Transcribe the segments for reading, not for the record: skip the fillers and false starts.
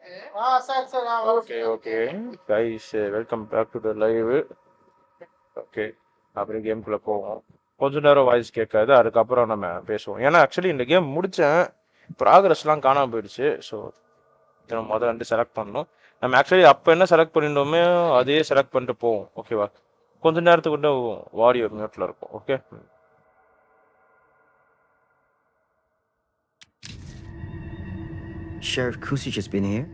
Okay. Guys, welcome back to the live. Okay அப்புறம் கேம்குள்ளே போவோம். கொஞ்ச நேரம் வாய்ஸ் கேட்காது, அதுக்கப்புறம் நம்ம பேசுவோம். ஏன்னா ஆக்சுவலி இந்த கேம் முடித்தேன், ப்ராக்ரஸ்லாம் காணாமல் போயிடுச்சு. ஸோ நம்ம முதல் வந்து செலக்ட் பண்ணணும். நம்ம ஆக்சுவலி அப்போ என்ன செலக்ட் பண்ணிட்டோமே அதே செலக்ட் பண்ணிட்டு போவோம். ஓகேவா? கொஞ்ச நேரத்துக்கு வாடியோ மியூட்டில் இருக்கும். Okay. Sheriff Kusich has been here?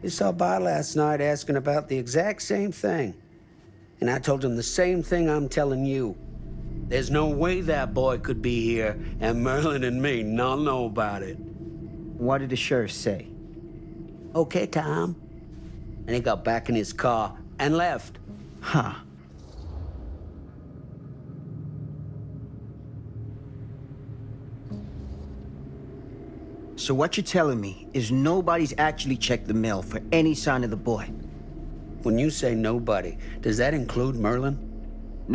He saw by last night asking about the exact same thing. And I told him the same thing I'm telling you. There's no way that boy could be here, and Merlin and me not know about it. What did the sheriff say? Okay, Tom. And he got back in his car and left. Huh. So what you're telling me is nobody's actually checked the mail for any sign of the boy? When you say nobody, does that include Merlin?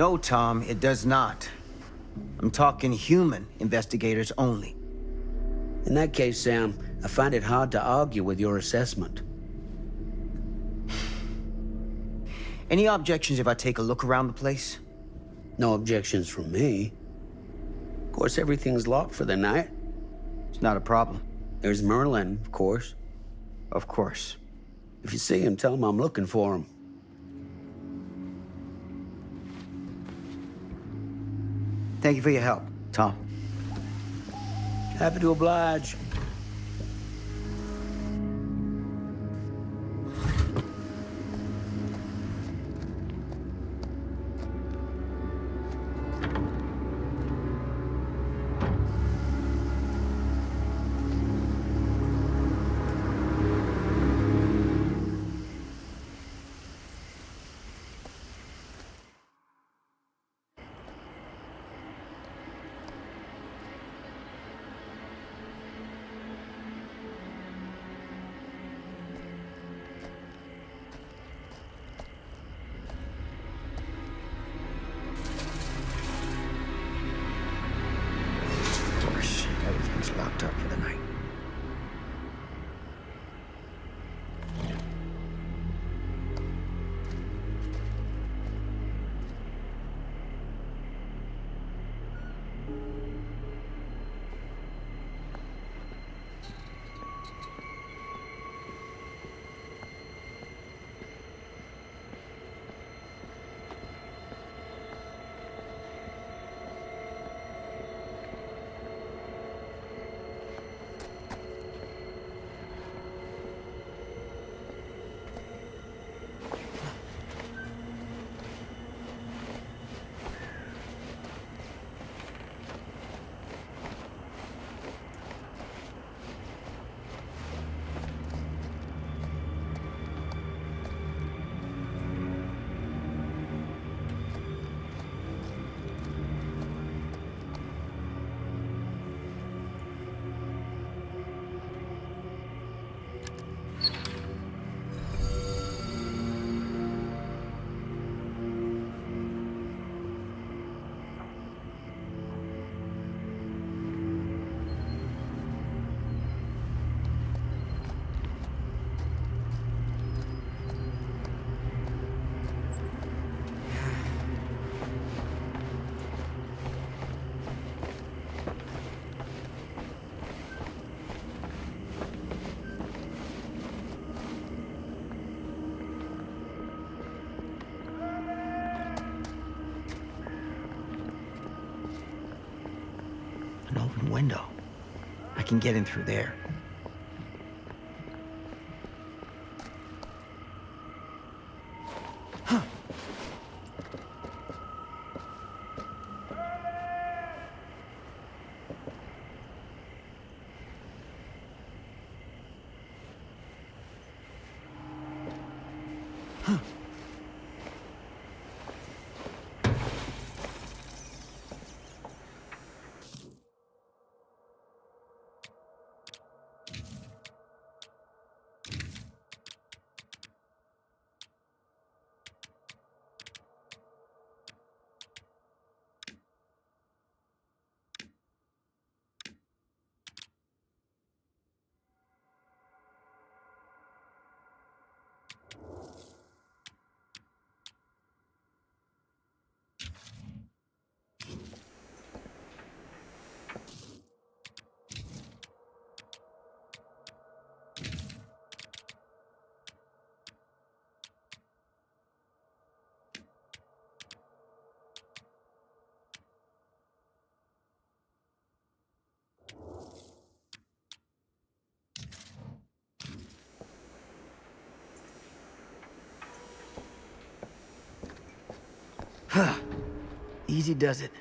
No, Tom, it does not. I'm talking human investigators only. In that case, Sam, I find it hard to argue with your assessment. Any objections if I take a look around the place? No objections from me. Of course, everything's locked for the night. It's not a problem. There's Merlin, of course. Of course. If you see him, tell him I'm looking for him. Thank you for your help, Tom. Happy to oblige. Everything's locked up for the night. An open window. I can get in through there. Easy does it.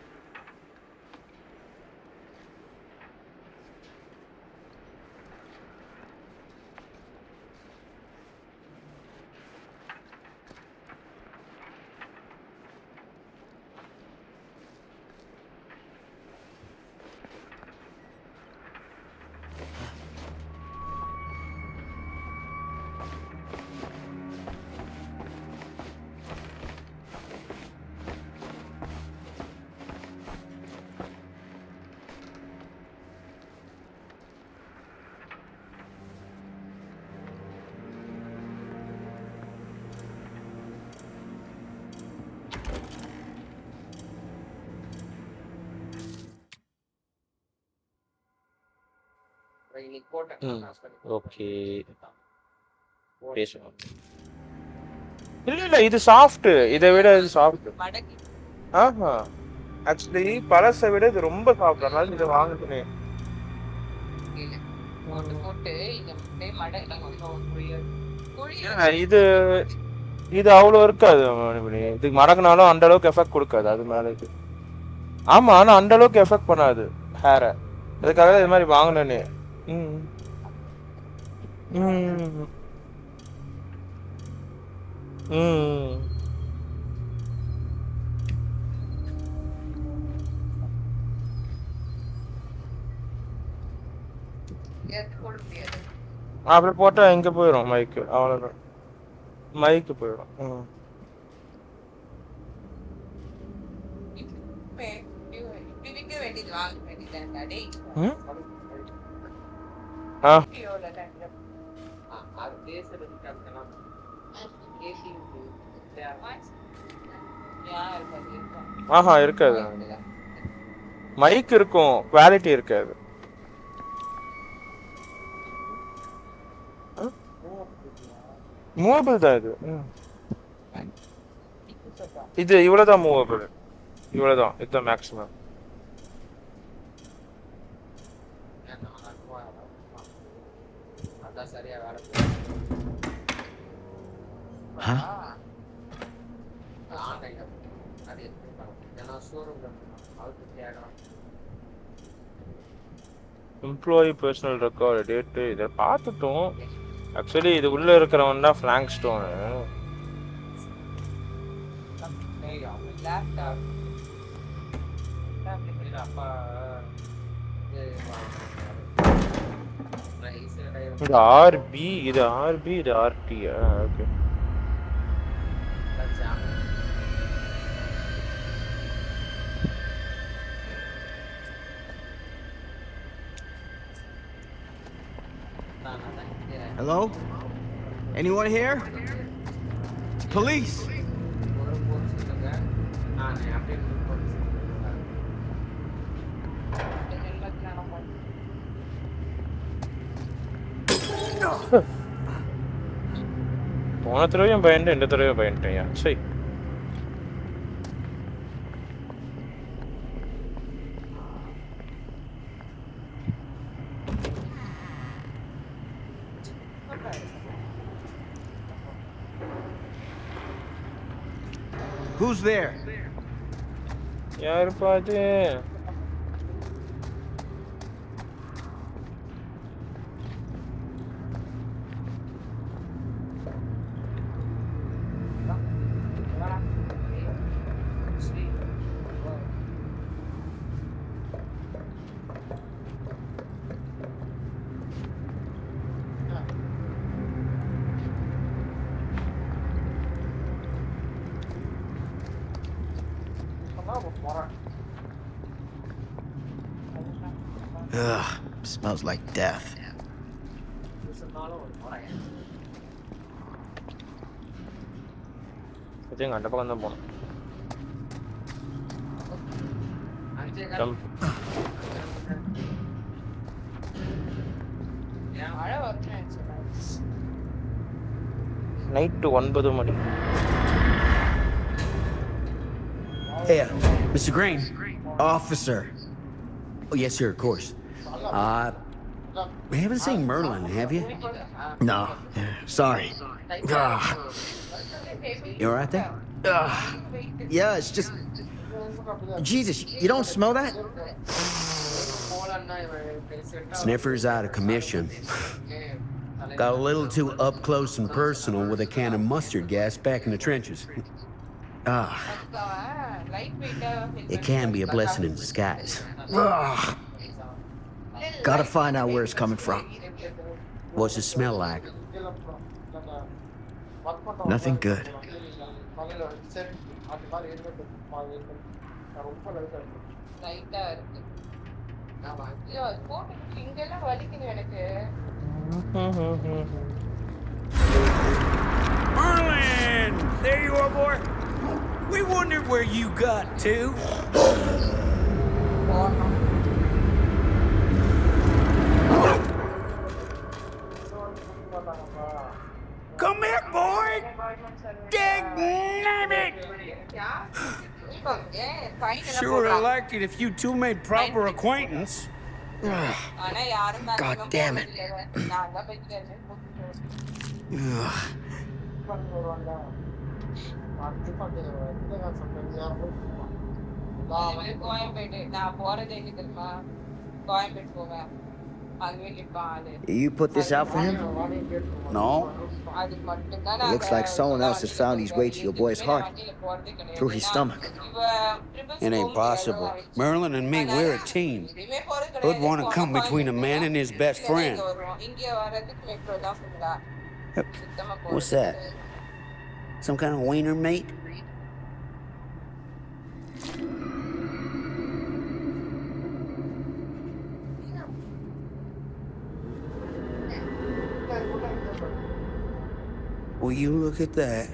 Okay பேசுவோம். இல்ல இது soft, இதை விட இது soft. ஆஹா, actually பழசை விட இது ரொம்ப சாஃப்ட், அதனால இதை வாங்கினேன். இது இது அவ்வளோ இருக்காது, இதுக்கு மடக்குனாலும் அந்த அளவுக்கு எஃபெக்ட் கொடுக்காது அது மேல இது. ஆமா, ஆனா அந்த அளவுக்கு எஃபெக்ட் பண்ணாது ஹேரை, அதுக்காக இது மாதிரி வாங்கினேனே. ம் ம் ம் அப்படி போட்டா எங்க போயிடும் மைக்கு, அவ்வளவுதான், மைக்கு போயிடும். ஆஹா இருக்காது, மைக் இருக்கும், குவாலிட்டி இருக்காது. மூவபிள் தான் இது. இது இவ்வளவுதான் மூவபிள், இவ்வளவுதான், இதுதான் maximum. Employee personal record date இதை பார்த்துட்டோம். ஆக்சுவலி இது உள்ள இருக்கிறவன் தான் ஃபிளாங்க் ஸ்டோனு. இது ஆர்பி, இது ஆர்பி, இது ஆர்டியா? Okay. Hello? Anyone here? Police! போன தடவையும் பயந்துட்டேன், இந்த தடவையும் பயந்துட்டேன். சரி, Who's there? யாரு பாது? Ugh, smells like death. அந்த பக்கம் தான் போனோம். Night 9 money. Hey, Mr. Green. Officer. Oh, yes, sir, of course. We haven't seen Merlin, have you? No, sorry. Ah. You all right there? Yeah, it's just... Jesus, you don't smell that? Sniffer's out of commission. Got a little too up close and personal with a can of mustard gas back in the trenches. It can be a blessing in disguise. Gotta find out where it's coming from. What's it smell like? Nothing good. Merlin! There you are, boy. We wondered where you got to. Come back, boy! Dagnabbit! Sure would have liked it if you two made proper acquaintance. God damn it. You put this out for him? No? It looks like someone else has found his way to your boy's heart. Through his stomach. It ain't possible. Merlin and me, we're a team. Who'd want to come between a man and his best friend? What's that? Some kind of wiener mate? Will you look at that?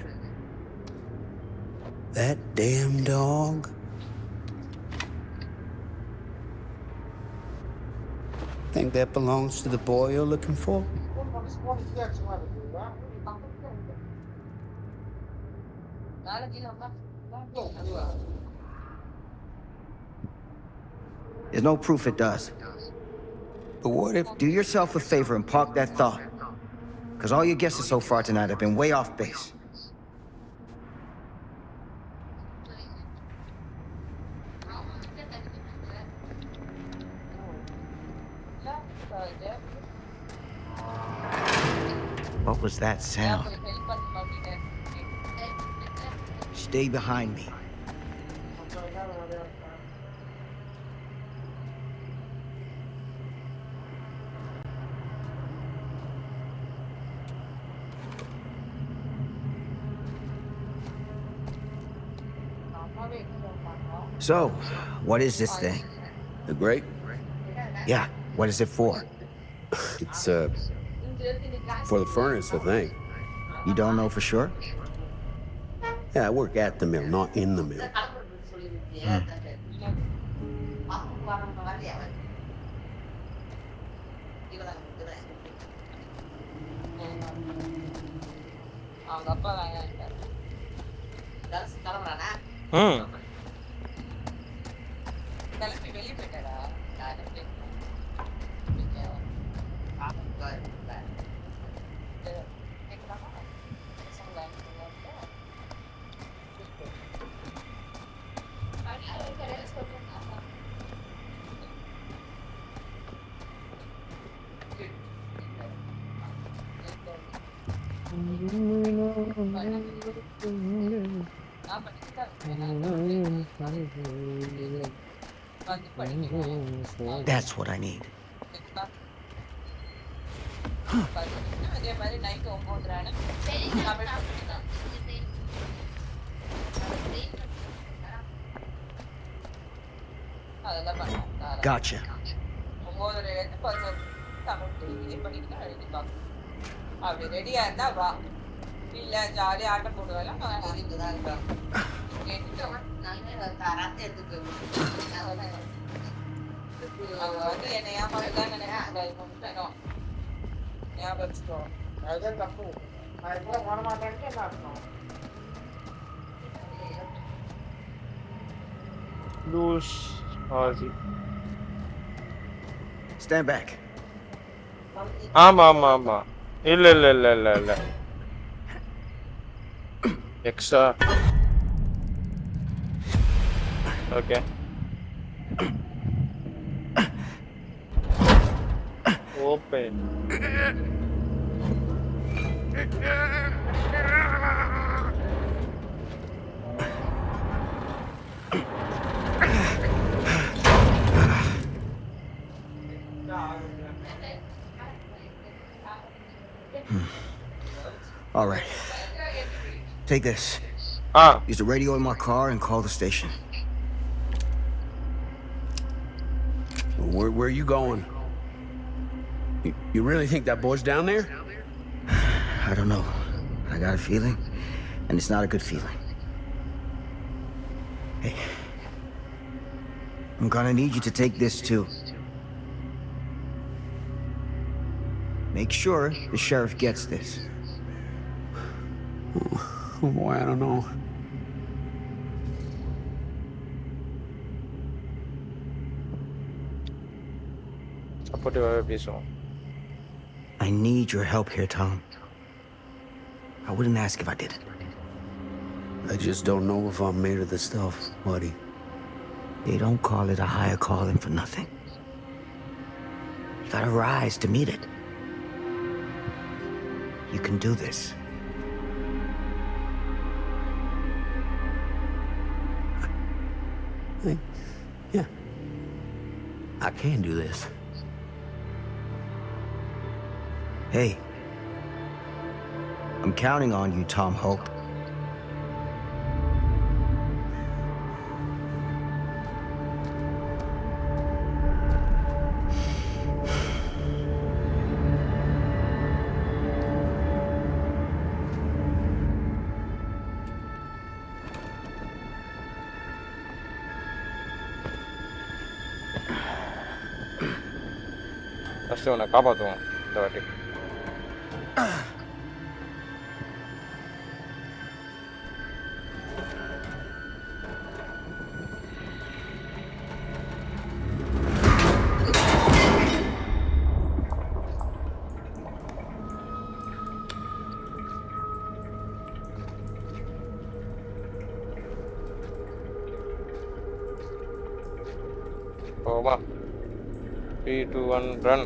That damn dog? Think that belongs to the boy you're looking for? There's no proof it does. But what if... Do yourself a favor and park that thought. Because all your guesses so far tonight have been way off base. What was that sound? Stay behind me. So, what is this thing? The grape? Yeah, what is it for? It's, for the furnace, I think. You don't know for sure? Yeah, I work at the mill, not in the mill. That's what I need. Gotcha. Loose. Ozzy. Stand back. ஆமா இல்ல EKSA Okay. Open. All right. Take this. Ah, Use the radio in my car and call the station. Where are you going? You really think that boy's down there? I don't know. I got a feeling, and it's not a good feeling. Hey. I'm gonna need you to take this too. Make sure the sheriff gets this. Oh boy, I don't know. சப்போர்ட்டிவாகவே பேசுவோம். I need your help here, Tom. I wouldn't ask if I didn't. I just don't know if I'm made of this stuff, buddy. They don't call it a higher calling for nothing. You gotta rise to meet it. You can do this. Yeah. I can do this. Hey. I'm counting on you, Tom Hope. First உன்னை காப்பாற்றுவோம் இந்த வாட்டி. போமா. 3, 2, 1, run.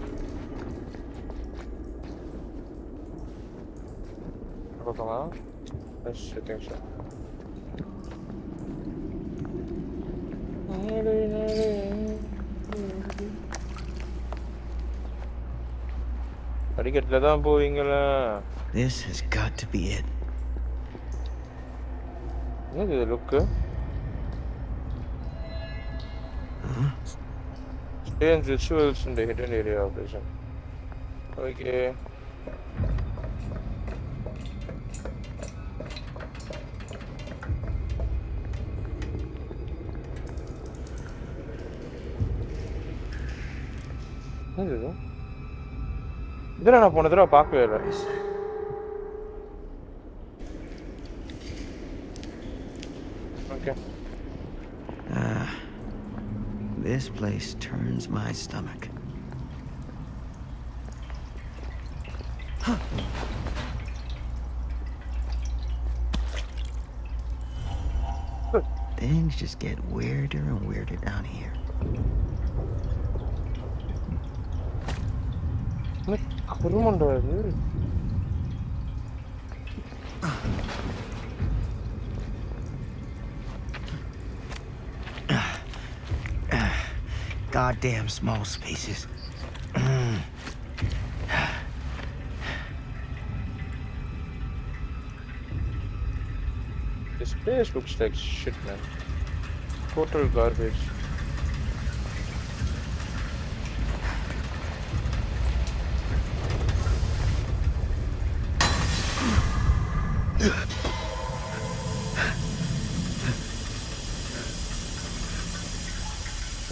பக்கமா? Yes, I think so. படிக்கட்டில் தான் போவீங்களா? This has got to be it. என்னது இது லுக்கு? Strange rituals in the hidden area of vision. Okay. என்னது இது? இதெல்லாம் நான் போன தடவை பார்க்கவே இல்லை. Okay. This place turns my stomach. Things just get weirder and weirder down here. குருமண்டா இது. Goddamn small spaces. This place looks like shit, man. Total garbage.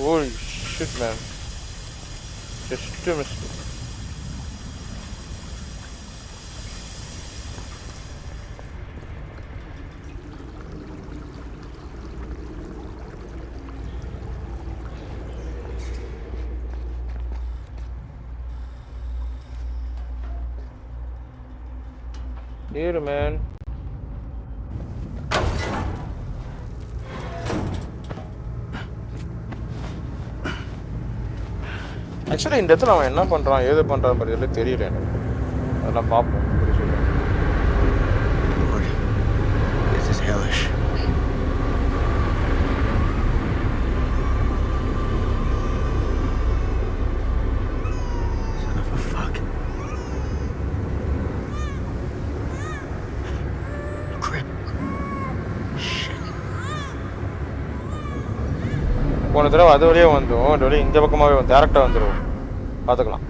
Holy shit, man. Just a mistake. Here, man. Actually இந்த இடத்துல அவன் என்ன பண்றான் ஏது பண்றான் பத்தி தெரியல எனக்கு. அதெல்லாம் பார்ப்போம். Lord, this is hellish. Son of a fuck. Crap. Shit. போன தடவை அது வழியே வந்தோம், இந்த வழியே இந்த பக்கமாவே வந்து டேரக்டா வந்துடும். பார்த்துக்கலாம்.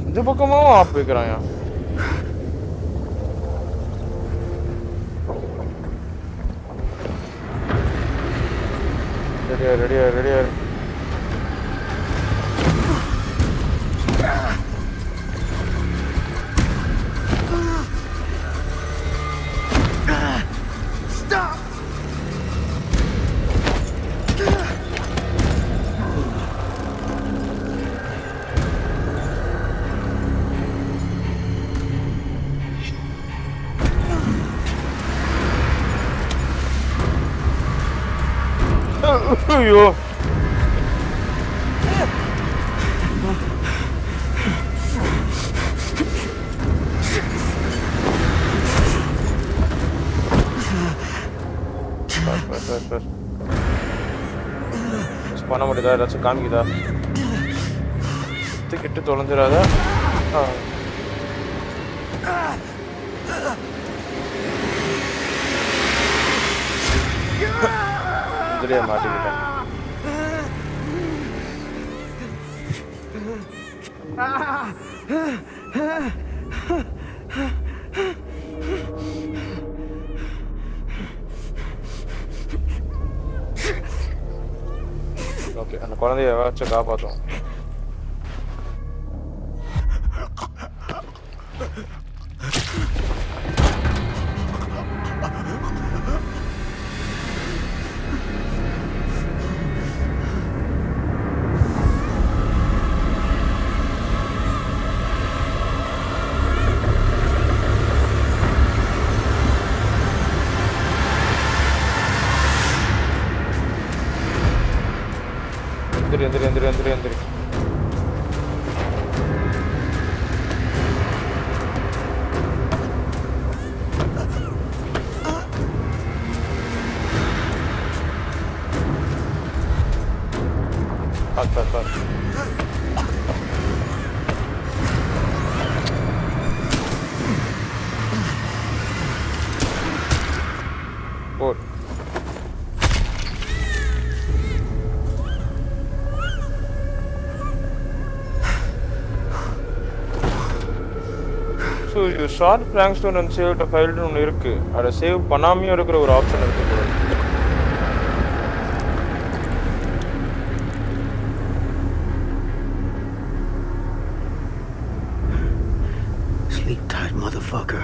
இந்த பக்கமாவும் ஆப் வைக்கிறான். ரெடியா ரெடியா ரெடியா. Stop! ஐயோ பண்ண முடியுதா? ஏதாச்சும் காமிக்குதா? கிட்டு தொலைஞ்சிடாத. இதுலயே மாட்டிக்கிட்டேன். ஓகே, அந்த குழந்தைய வச்சு காப்பாற்றும். எந்திரி. பாத்து. போடு. ஸோ இது ஷார்ட் பிராங்க்ஸ்டோன் அண்ட் சேவ் ஃபைல்னு ஒன்று இருக்கு. அதை சேவ் பண்ணாமையும் இருக்கிற ஒரு ஆப்ஷன் இருக்கு. Sleep tight, motherfucker.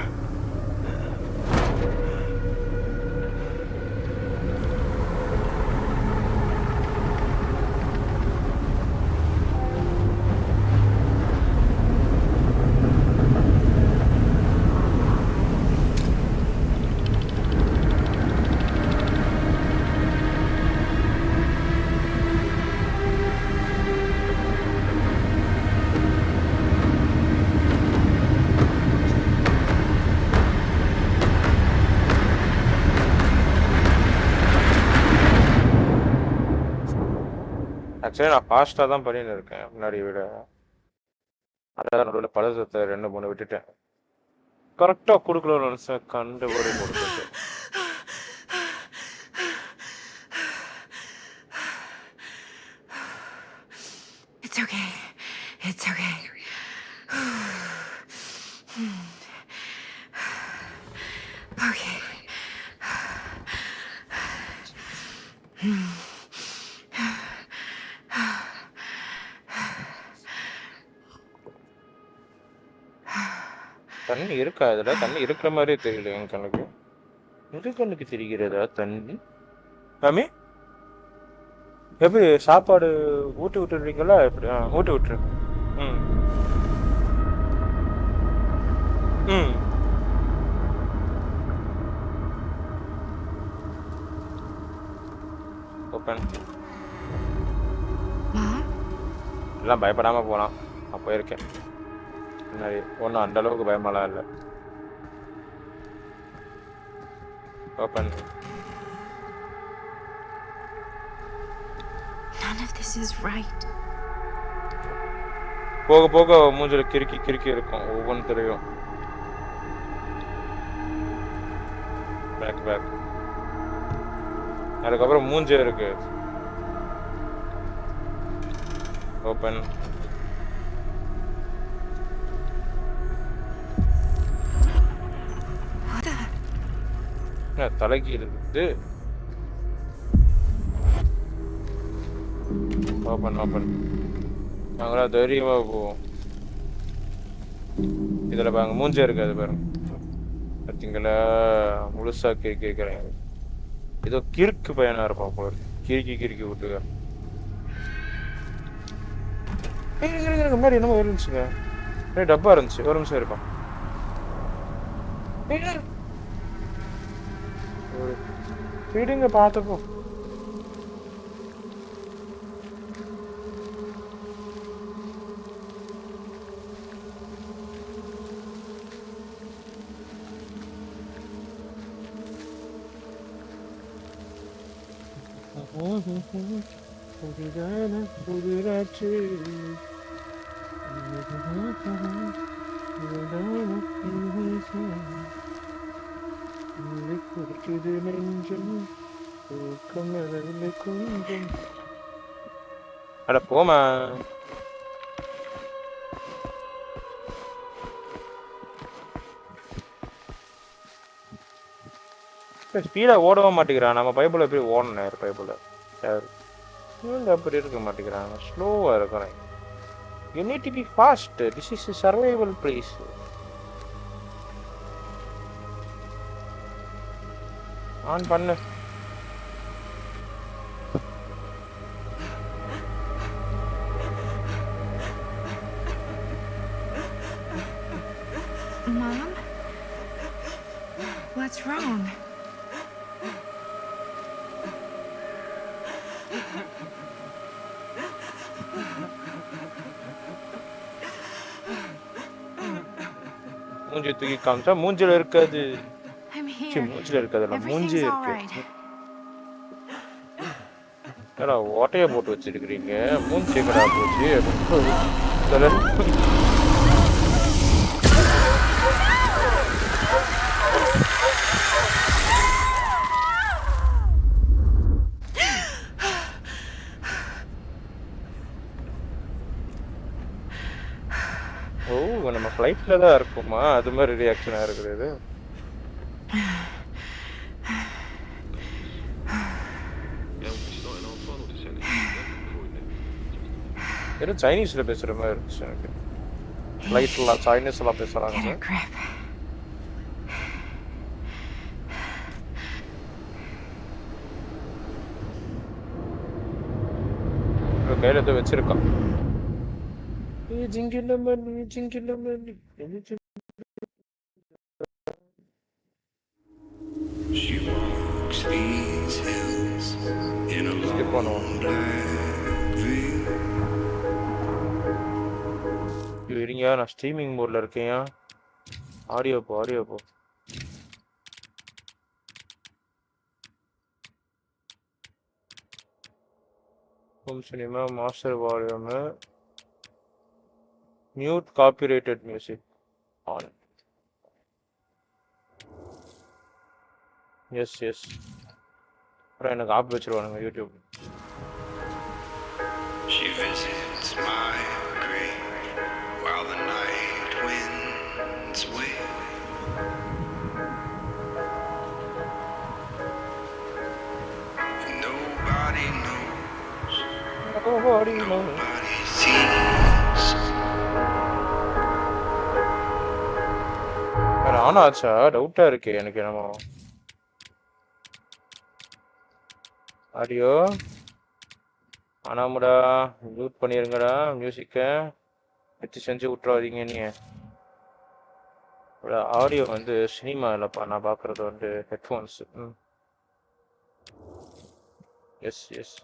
ஆக்சுவலி நான் ஃபாஸ்ட்டாக தான் பண்ணின்னு இருக்கேன் முன்னாடி விட. அதான் நடுவில் பழசத்தை 2-3 விட்டுட்டேன். கரெக்டாக கொடுக்கலன்னு நினச்சேன், கண்டுபடி கொடுத்துட்டு. It's okay. It's okay. Okay. தண்ணி இருக்கா இதுல? தண்ணி இருக்கிற மாதிரியே தெரியல என் கண்ணுக்கு. எது கண்ணுக்கு தெரிகிறதா தண்ணி? மாமி எப்படி சாப்பாடு ஊட்டி விட்டுறீங்களா? எப்படி ஊட்டி விட்டுரு. ம் ம் ஓப்பன். Mom? எல்லாம் பயப்படாம போனான். நான் போயிருக்கேன் முன்னாடி. ஒன்றும் அந்த அளவுக்கு பயமெல்லாம் இல்லை. Open. None of this is right. போக போக மூஞ்சில கிறுக்கி கிறுக்கி இருக்கும் ஒவ்வொன்றுலையும். Back back. அதுக்கப்புறம் மூஞ்சே இருக்கு. ஓப்பன். What the? தலைக்கு இருக்குது. Open open. நாங்களா தைரியமா போவோம். இதுல பாருங்க மூஞ்சே இருக்காது பாருங்க. பார்த்தீங்களா முழுசா கிறுக்கி இருக்கிறேன். ஏதோ கிறுக்கு பையனா இருப்பான் போல. கிறுக்கி கிறுக்கி விட்டுக்க. முன்னாடி என்னமோ இருந்துச்சுங்க. டப்பா இருந்துச்சு. ஒரு நிமிஷம் இருப்பான். விடுங்க பார்த்தப்போ. அட போமா. ஸ்பீடா ஓடவே மாட்டேங்கிறான். நம்ம பைபிள் எப்படி ஓடணும்? பைபிள் அப்படி இருக்க மாட்டேங்கிறான். ஸ்லோவா இருக்கிறேன். You need to be fast. This is a survival place. On பண்ணு. Mom? What's wrong? மூஞ்சி தூக்கி காமிச்சா மூஞ்சில இருக்காது. I'm here. மூஞ்சில இருக்காதுல்ல, மூஞ்சி Everything's all இருக்கு. right. ஏடா ஓட்டைய போட்டு வச்சிருக்கிறீங்க. மூஞ்சி கடா போச்சு. சொல்ல. ஓ நம்ம ஃப்ளைட்ல தான் இருக்குமா? அது மாதிரி ரியாக்ஷனா இருக்குது. ஏதோ சைனீஸ்ல பேசுற மாதிரி இருந்துச்சு எனக்கு. ஃப்ளைட்ல சைனீஸ்ல பேசுறாங்க. Get a grip. கையில ஏதோ வச்சிருக்கான். She walks these hills in a long black veil. இருங்க, நான் ஸ்ட்ரீமிங் மோட்ல இருக்கேன். ஆடியோ போ. Home cinema master volume mute copyrighted music on. Yes அப்புறம் எனக்கு ஆப் வச்சிருவானுங்க YouTube. She visits my grave while the night winds wail. And nobody knows, nobody sees. ஆனா ஆச்சா டவுட்டா இருக்கு எனக்கு என்னமோ. ஆடியோ ஆனாமுடா மியூட் பண்ணிருங்கடா மியூசிக்க வச்சு செஞ்சு விட்டுறாதீங்க நீ. ஆடியோ வந்து சினிமா இல்லைப்பா, நான் பார்க்குறது வந்து headphones. Yes yes.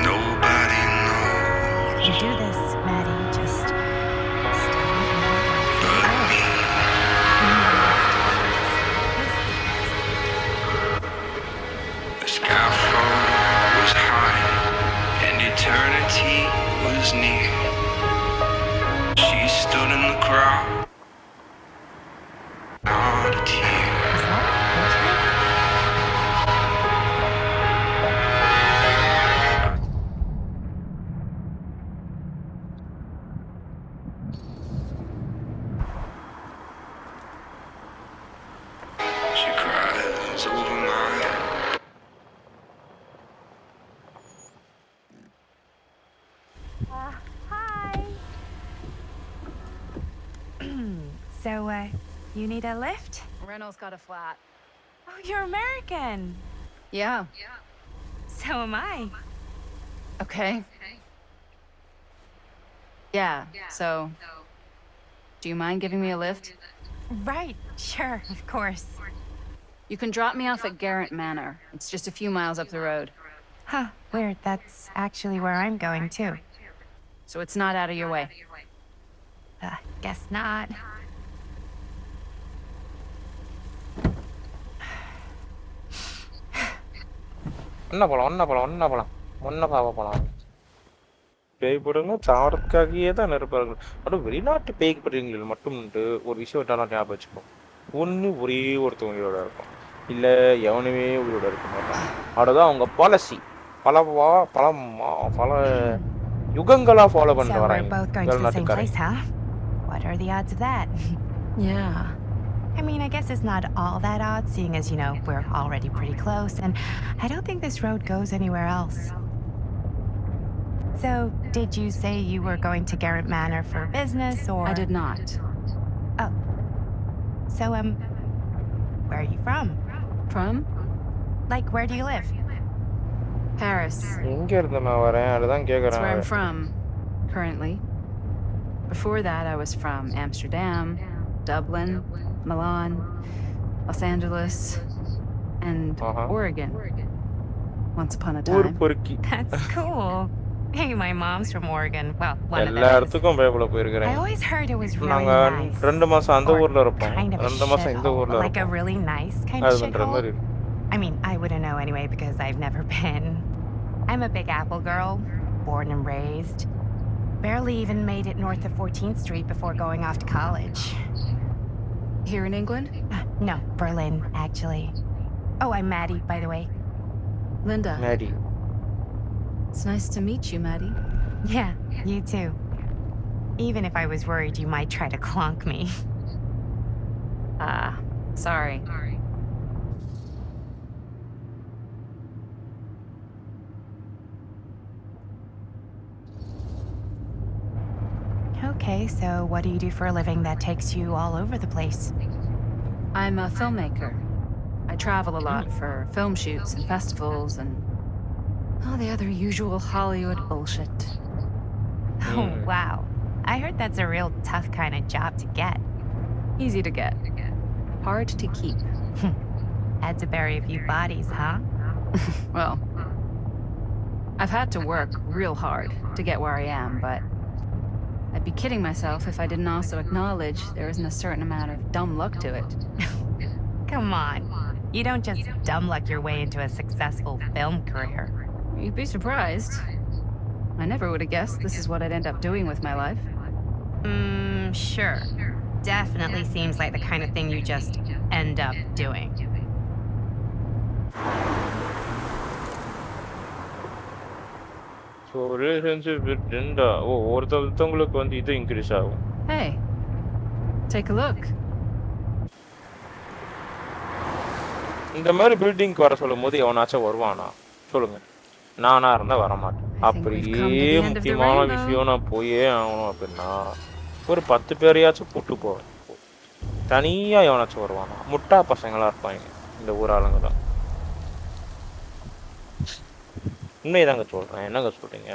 Nobody knows You can do this, Maddie. Just stay but me. The scaffold was high and eternity was near. She stood in the crowd, not a tear. Is that Richard? She cries over my Hi. So, you need a lift? Reynolds got a flat. Oh, you're American. Yeah. So am I. Okay. Yeah. So, do you mind giving me a lift? Right, sure, of course. You can drop me off at Garrett Manor. It's just a few miles up the road. Huh, weird. That's actually where I'm going too. So it's not out of your way. Guess not. ஒன்ன போலாம். பேய் படங்கள் சாவறதுக்காகவே தான் இருப்பார்கள். அதுவும் வெளிநாட்டு பேய் படங்களில் மட்டும் ஒரு விஷயம் விட்டாலும் ஞாபகம் வச்சுப்போம். ஒன்று ஒரே ஒருத்தவங்க உயிரோட இருக்கும், இல்லை எவனுமே உயிரோட இருக்க மாட்டான். அதுதான் அவங்க பாலிசி. பல யுகங்களா ஃபாலோ So பண்ணிட்டு we're வராங்க both going to the same வெளிநாட்டுக்காரங்க. place, huh? What are the odds of that? Yeah. I mean, I guess it's not all that odd, seeing as, you know, we're already pretty close, and I don't think this road goes anywhere else. So, did you say you were going to Garrett Manor for business, or...? I did not. Oh. So, where are you from? From? Like, where do you live? Paris. எங்க இருந்து நான் வரேன் அதுதான் That's where I'm கேக்குறேன். from, currently. Before that, I was from Amsterdam, Dublin, Milan, Los Angeles, and Oregon. Once upon a ஊர் time. பொறுக்கி That's cool. Hey, my mom's from Oregon. Well, one of எல்லா them is. இடத்துக்கும் பயப்பட I போயிருக்கிறேன். always heard it was really நாங்க nice. 2 மாசம் அந்த Or ஊர்ல இருப்போம், kind of a 2 மாசம் இந்த shithole, ஊர்ல but like a இருப்போம். really nice kind of அதுன்ற shithole. மாதிரி I mean, I wouldn't know anyway because I've never been. I'm a Big Apple girl, born and raised. Barely even made it north of 14th Street before going off to college. Here in England? No, Berlin, actually. Oh, I'm Maddie, by the way. Linda. Maddy. It's nice to meet you, Maddie. Yeah, you too. Even if I was worried you might try to clonk me. Sorry. Okay, so what do you do for a living that takes you all over the place? I'm a filmmaker. I travel a lot for film shoots and festivals and all the other usual Hollywood bullshit. Oh, wow. I heard that's a real tough kind of job to get. Easy to get. Hard to keep. Had to bury a few bodies, huh? Well, I've had to work real hard to get where I am, but I'd be kidding myself if I didn't also acknowledge there isn't a certain amount of dumb luck to it. Come on. You don't just dumb luck your way into a successful film career. You'd be surprised. I never would have guessed this is what I'd end up doing with my life. Sure. Definitely seems like the kind of thing you just end up doing. So relationship with ரெண்டா ஒருத்தவங்களுக்கு வந்து இது increase ஆகும். Hey, take a look. இந்த மாதிரி பில்டிங்க்கு வர சொல்லும் போது எவனாச்சும் வருவானா சொல்லுங்க? நானா இருந்தா வரமாட்டேன். அப்படியே முக்கியமான விஷயம் நான் போயே ஆகணும் அப்படின்னா ஒரு 10 பேரையாச்சும் கூட்டு போவேன். தனியா எவனாச்சும் வருவானா? முட்டா பசங்களா இருப்பாங்க இந்த ஊர் ஆளுங்க தான். உண்மைதாங்க சொல்றேன். என்னங்க சொல்றீங்க?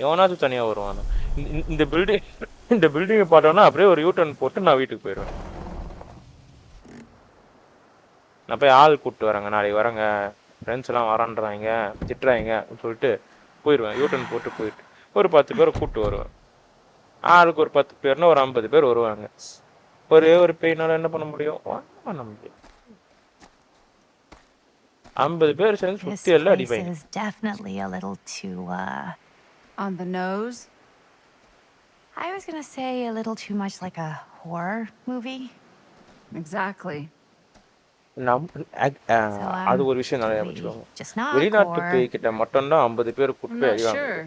எவனாச்சும் தனியா வருவானா? இந்த பில்டிங்கை பார்த்தோன்னா அப்படியே ஒரு யூ-டர்ன் போட்டு நான் வீட்டுக்கு போயிடுவேன். நான் போய் ஆள் கூப்பிட்டு வரேங்க, நாளைக்கு வரேங்க, ஃப்ரெண்ட்ஸ் எல்லாம் வரான்றாங்க, திட்டுறாங்க சொல்லிட்டு போயிடுவேன். யூ-டர்ன் போட்டு போயிட்டு ஒரு 10 பேரை கூப்பிட்டு வருவேன். ஆளுக்கு ஒரு 10 பேர்னா ஒரு 50 பேர் வருவாங்க. ஒரே ஒரு பேய்னால என்ன பண்ண முடியும்? ஒன்றும் பண்ண முடியும். 50 பேர் சேர்ந்து This சுத்தி எல்லாம் place அடிப்பாங்க. is definitely a little too, On the nose? I was gonna say a little too much like a horror movie. Exactly. அது ஒரு விஷயம் நிறைய maybe வச்சுக்கோங்க. just not வெளிநாட்டு horror. பேய் கிட்ட மட்டும்தான் 50 பேர் I'm கூட்டு போய் not அடிவாங்க. sure.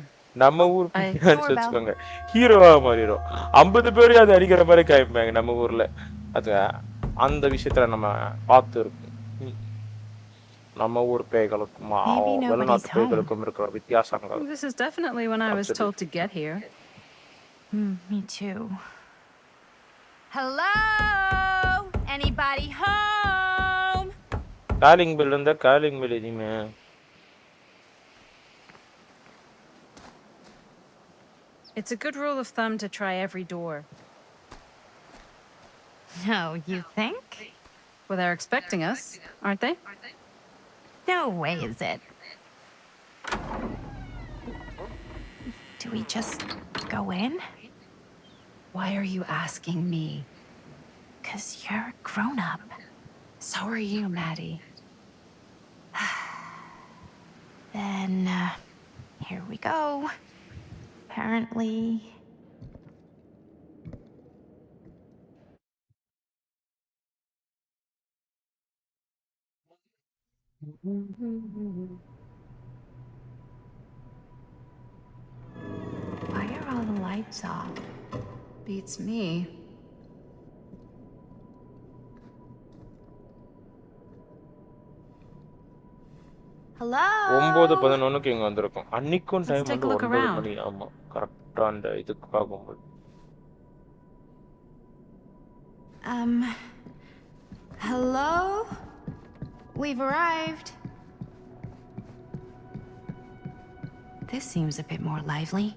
நம்ம ஊர் I- வச்சுக்கோங்க, ஹீரோவா மாறிடும். 50 பேரையும் அது அடிக்கிற மாதிரி காய்ப்பாங்க நம்ம ஊர்ல. அது அந்த விஷயத்துல நம்ம பார்த்து இருக்கும். நம்ம ஊர் பேய்களுக்கும் Maybe nobody's வெளிநாட்டு home. பேய்களுக்கும் இருக்கிற வித்தியாசங்கள். This is definitely when I was told to get here. Me too. Hello? Anybody home? Calling bell இருந்தா காலிங் பெல் எதுவுமே. It's a good rule of thumb to try every door. No, you think? Well, they're expecting us, aren't they? No way is it. Do we just go in? Why are you asking me? 'Cause you're a grown-up. So are you, Maddie. Then, here we go. Apparently... Why are all the lights off? Beats me. Hello? 9:11 இங்க வந்திருக்கும். அன்னைக்கும் Let's time take வந்து a look 9 around. மணி. ஆமா, கரெக்டா அந்த இதுக்கு பார்க்கும்போது. Hello? We've arrived. This seems a bit more lively.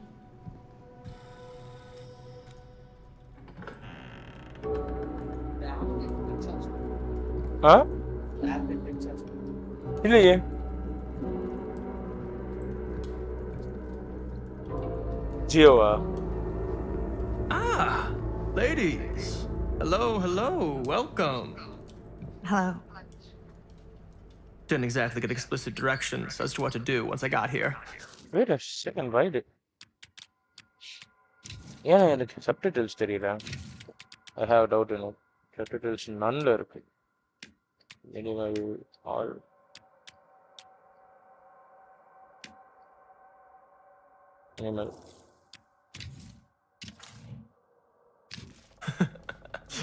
ஆ? இல்லையே. ஜியோவா? Ah, ladies. Hello, hello, welcome. Hello. Didn't exactly get explicit directions as to what to do once I got here. Wait a second, why did... ஏன் எனக்கு subtitles தெரியல? I have doubt in it. Subtitles நன்ல இருக்கு. Anyway, all anyway.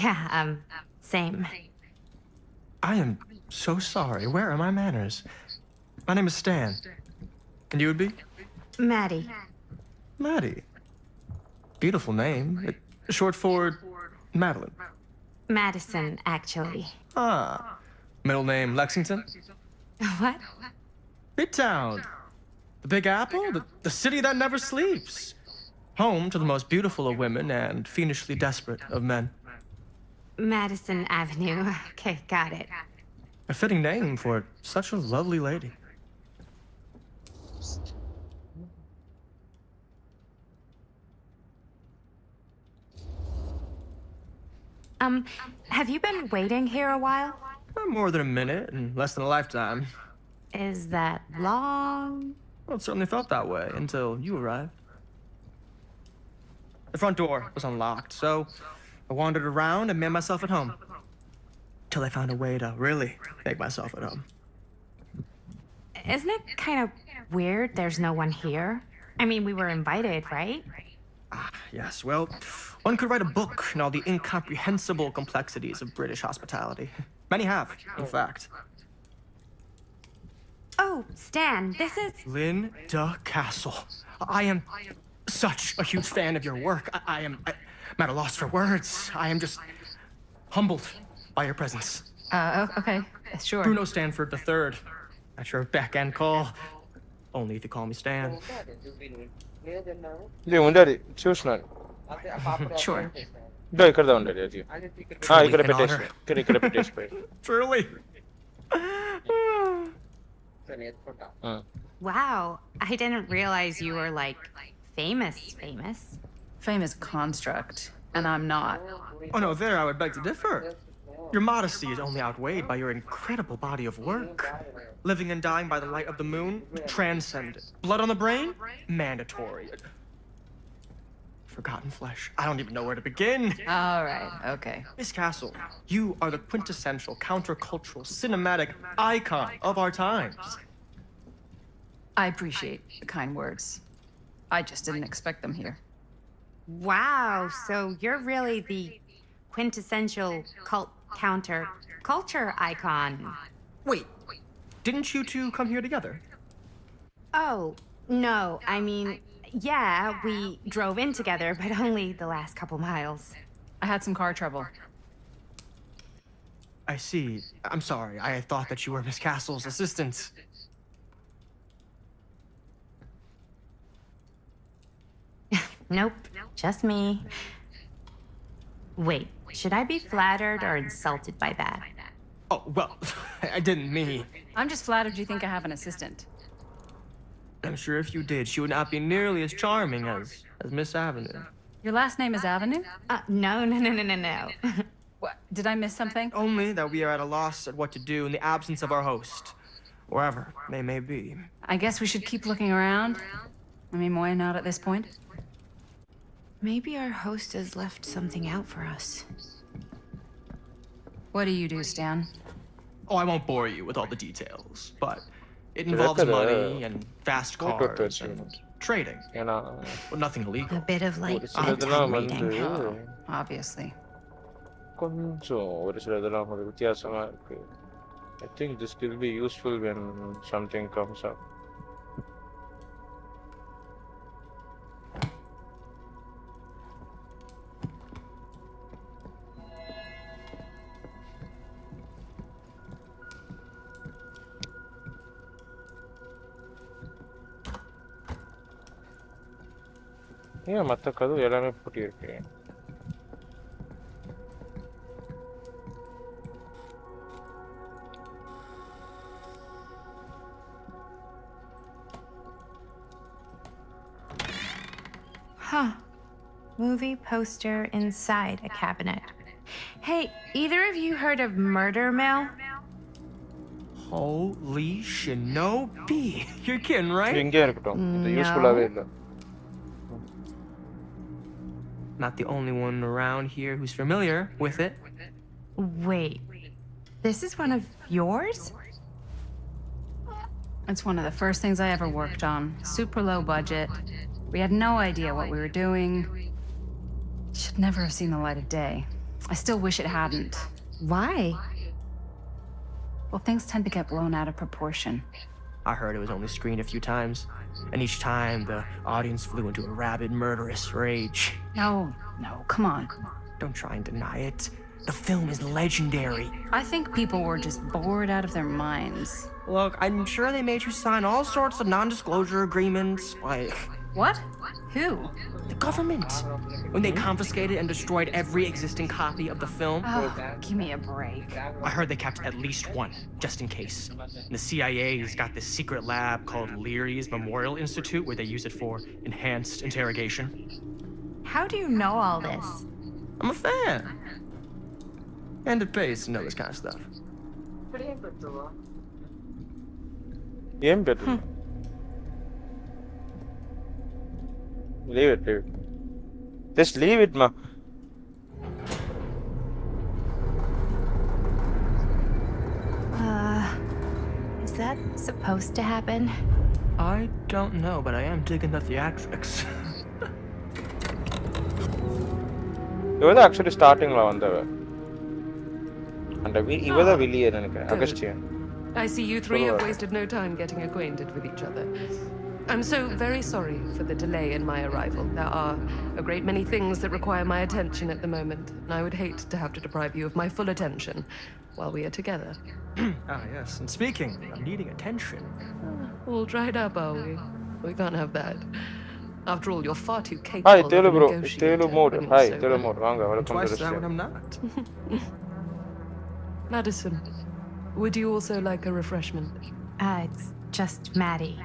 Yeah, same. I am so sorry. Where are my manners? My name is Stan. And you would be? Maddie. Maddie. Beautiful name. Short for Madeline. Madison, actually. Ah. Middle name Lexington? What? Midtown. The Big Apple? The city that never sleeps. Home to the most beautiful of women and fiendishly desperate of men. Madison Avenue. Okay, got it. A fitting name for such a lovely lady. Have you been waiting here a while? More than a minute and less than a lifetime. Is that long? Well, it certainly felt that way until you arrived. The front door was unlocked, so I wandered around and made myself at home. Till I found a way to really make myself at home. Isn't it kind of weird there's no one here? I mean, we were invited, right? Ah, yes, well, one could write a book on all the incomprehensible complexities of British hospitality. Many have, in fact. Oh, Stan, this is... Linda Castle. I am such a huge fan of your work. I'm at a loss for words. I am just humbled by your presence. Okay, sure. Bruno Stanford III. At your beck and call. Only if you call me Stan. ఇది ఉండాలి చూసినాను Sure. ఇదో ఇక్కడ ఉండాలి అది ఇక్కడ an పెట్టేసి honor. ఇక్కడ పెట్టేసి పోయి Truly. Wow, I didn't realize you were like famous. Famous construct, and I'm not. Oh no, there I would beg to differ. Your modesty is only outweighed by your incredible body of work. Living and dying by the light of the moon, transcendent. Blood on the brain, mandatory. Forgotten flesh. I don't even know where to begin. All right, okay. Miss Castle, you are the quintessential countercultural cinematic icon of our times. I appreciate the kind words. I just didn't expect them here. Wow, so you're really the quintessential culture icon. Wait, didn't you two come here together? Oh, no, I mean, yeah, we drove in together, but only the last couple miles. I had some car trouble. I see. I'm sorry. I thought that you were Miss Castle's assistant. Nope, just me. Wait, should I be flattered or insulted by that? Oh, well, I didn't mean. I'm just flattered you think I have an assistant. I'm sure if you did, she would not be nearly as charming as Miss Avenue. Your last name is Avenue? No. What? Did I miss something? Only that we are at a loss at what to do in the absence of our host, wherever they may be. I guess we should keep looking around. I mean, why not at this point? Maybe our host has left something out for us. What do you do, Stan? Oh, I won't bore you with all the details, but it involves money and fast cars and trading. But nothing illegal. A bit of like ஒரு சிலதெல்லாம் வந்து Obviously. கொஞ்சம் ஒரு சிலதெல்லாம் ஒரு வித்தியாசமா இருக்கு. I think this will be useful when something comes up. ஏன் மற்ற கதவு எல்லாமே பூட்டி இருக்கு Huh. Movie poster inside a cabinet. Hey, either of you heard of Murder Mill? Holy shinobi. You're kidding, right? இங்கே இருக்கட்டும் இது யூஸ்ஃபுல்லாவே இல்லை Not the only one around here who's familiar with it. Wait, this is one of yours? It's one of the first things I ever worked on. Super low budget. We had no idea what we were doing. Should never have seen the light of day. I still wish it hadn't. Why? Well, things tend to get blown out of proportion. I heard it was only screened a few times, and each time the audience flew into a rabid, murderous rage. No, come on. Don't try and deny it. The film is legendary. I think people were just bored out of their minds. Look, I'm sure they made you sign all sorts of non-disclosure agreements, like... What? Who? The government. When they confiscated and destroyed every existing copy of the film. Oh, give me a break. I heard they kept at least one, just in case. And the CIA's got this secret lab called Leary's Memorial Institute where they use it for enhanced interrogation. How do you know all this? I'm a fan. And it pays to know this kind of stuff. ఏం పెట్టు leave it just leave it ma Is that supposed to happen? I don't know, but I am digging the theatrics. இவ தான் actually startingல வந்தவ அந்த இவ தான் வெளியே நினைக்கிறேன் Augustine I see you three have wasted no time getting acquainted with each other. I'm so very sorry for the delay in my arrival. There are a great many things that require my attention at the moment, and I would hate to have to deprive you of my full attention while we are together. Ah, yes. And speaking of needing attention. All dried up, are we? We can't have that. After all, you're far too Hi, capable of a Telu bro. negotiator Telu mode. when you're Hi, sober. Telu mode. Vanga, And welcome to twice the that when stream. I'm not. Madison, would you also like a refreshment? It's just Maddie.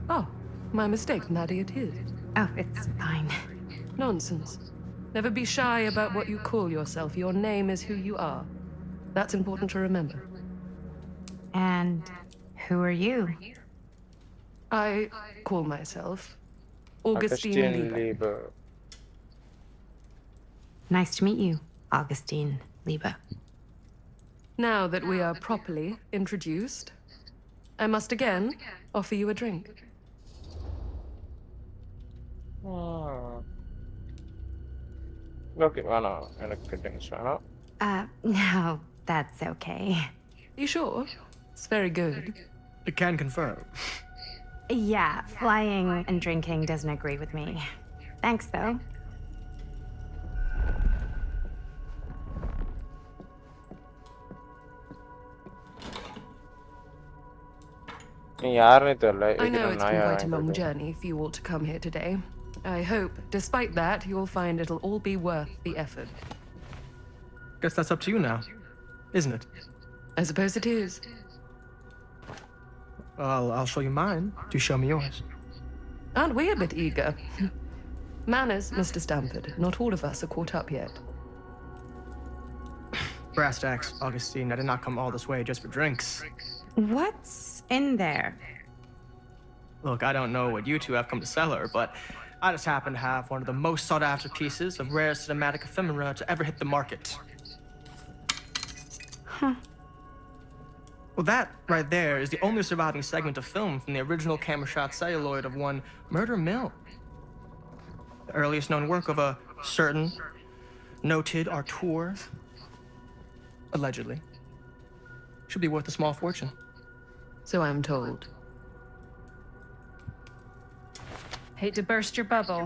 Oh, my mistake, Maddie it is. Oh, it's fine. Nonsense. Never be shy about what you call yourself. Your name is who you are. That's important to remember. And who are you? I call myself Augustine Lieber. Lieber. Nice to meet you, Augustine Lieber. Now that we are properly introduced, I must again offer you a drink. Okay, வேணாம் எனக்கு drinks வேணாம். No, that's okay. You sure? It's very good. I can confirm. Yeah, flying and drinking doesn't agree with me. Thanks, though. நீ யாருன்னே தெரியல. I know இதுக்கு it's நான் been யார் quite a long வாங்கிட்டு journey for you all to come here today. I hope, despite that, you'll find it'll all be worth the effort. Guess that's up to you now, isn't it? I suppose it is. Well, I'll show you mine. Do show me yours. Aren't we a bit eager? Manners, Mr. Stamford. Not all of us are caught up yet. Brass tacks, Augustine. I did not come all this way just for drinks. What's in there? Look, I don't know what you two have come to sell her, but I just happen to have one of the most sought-after pieces of rare cinematic ephemera to ever hit the market. Huh. Well, that right there is the only surviving segment of film from the original camera shot celluloid of one Murder Mill. The earliest known work of a certain noted auteur, allegedly. Should be worth a small fortune. So I'm told. Hate to burst your bubble.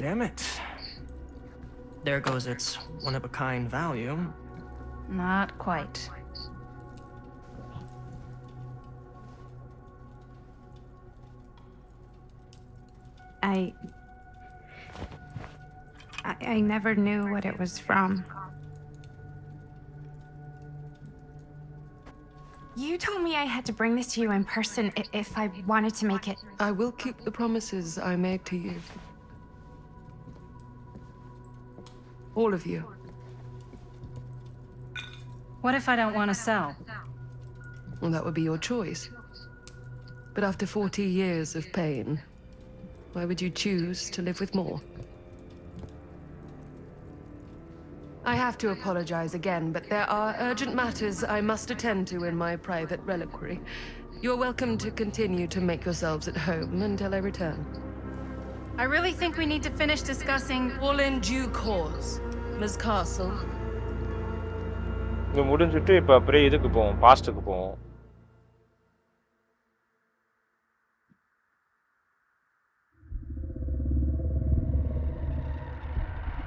Damn it. There goes its one-of-a-kind value. Not quite. I never knew what it was from. You told me I had to bring this to you in person if I wanted to make it. I will keep the promises I made to you. All of you. What if I don't want to sell? Well, that would be your choice. But after 40 years of pain, why would you choose to live with more? I have to apologize again, but there are urgent matters I must attend to in my private reliquary. You're welcome to continue to make yourselves at home until I return. I really think we need to finish discussing. All in due course, Ms. Castle. இது முடிஞ்சிட்டு இப்ப அப்படியே இதுக்கு போவோம், பாஸ்ட்டுக்கு போவோம்.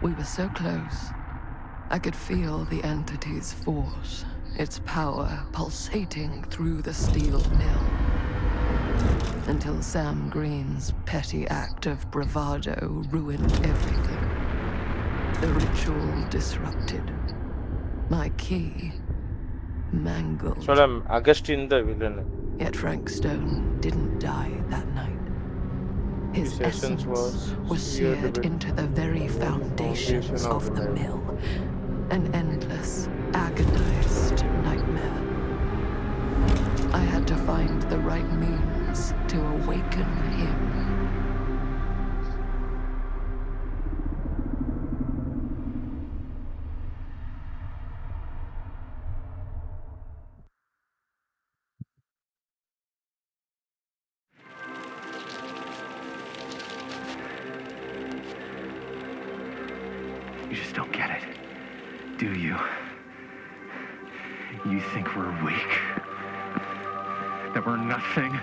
We were so close. I could feel the entity's force, its power pulsating through the steel mill. Until Sam Green's petty act of bravado ruined everything. The ritual disrupted. My key mangled. சொல்ல Augustine the villain. Yet Frank Stone didn't die that night. His essence was seared into the very foundations of the mill. An endless, agonized nightmare. I had to find the right means to awaken him. You just don't get it, do you? You think we're weak? That we're nothing?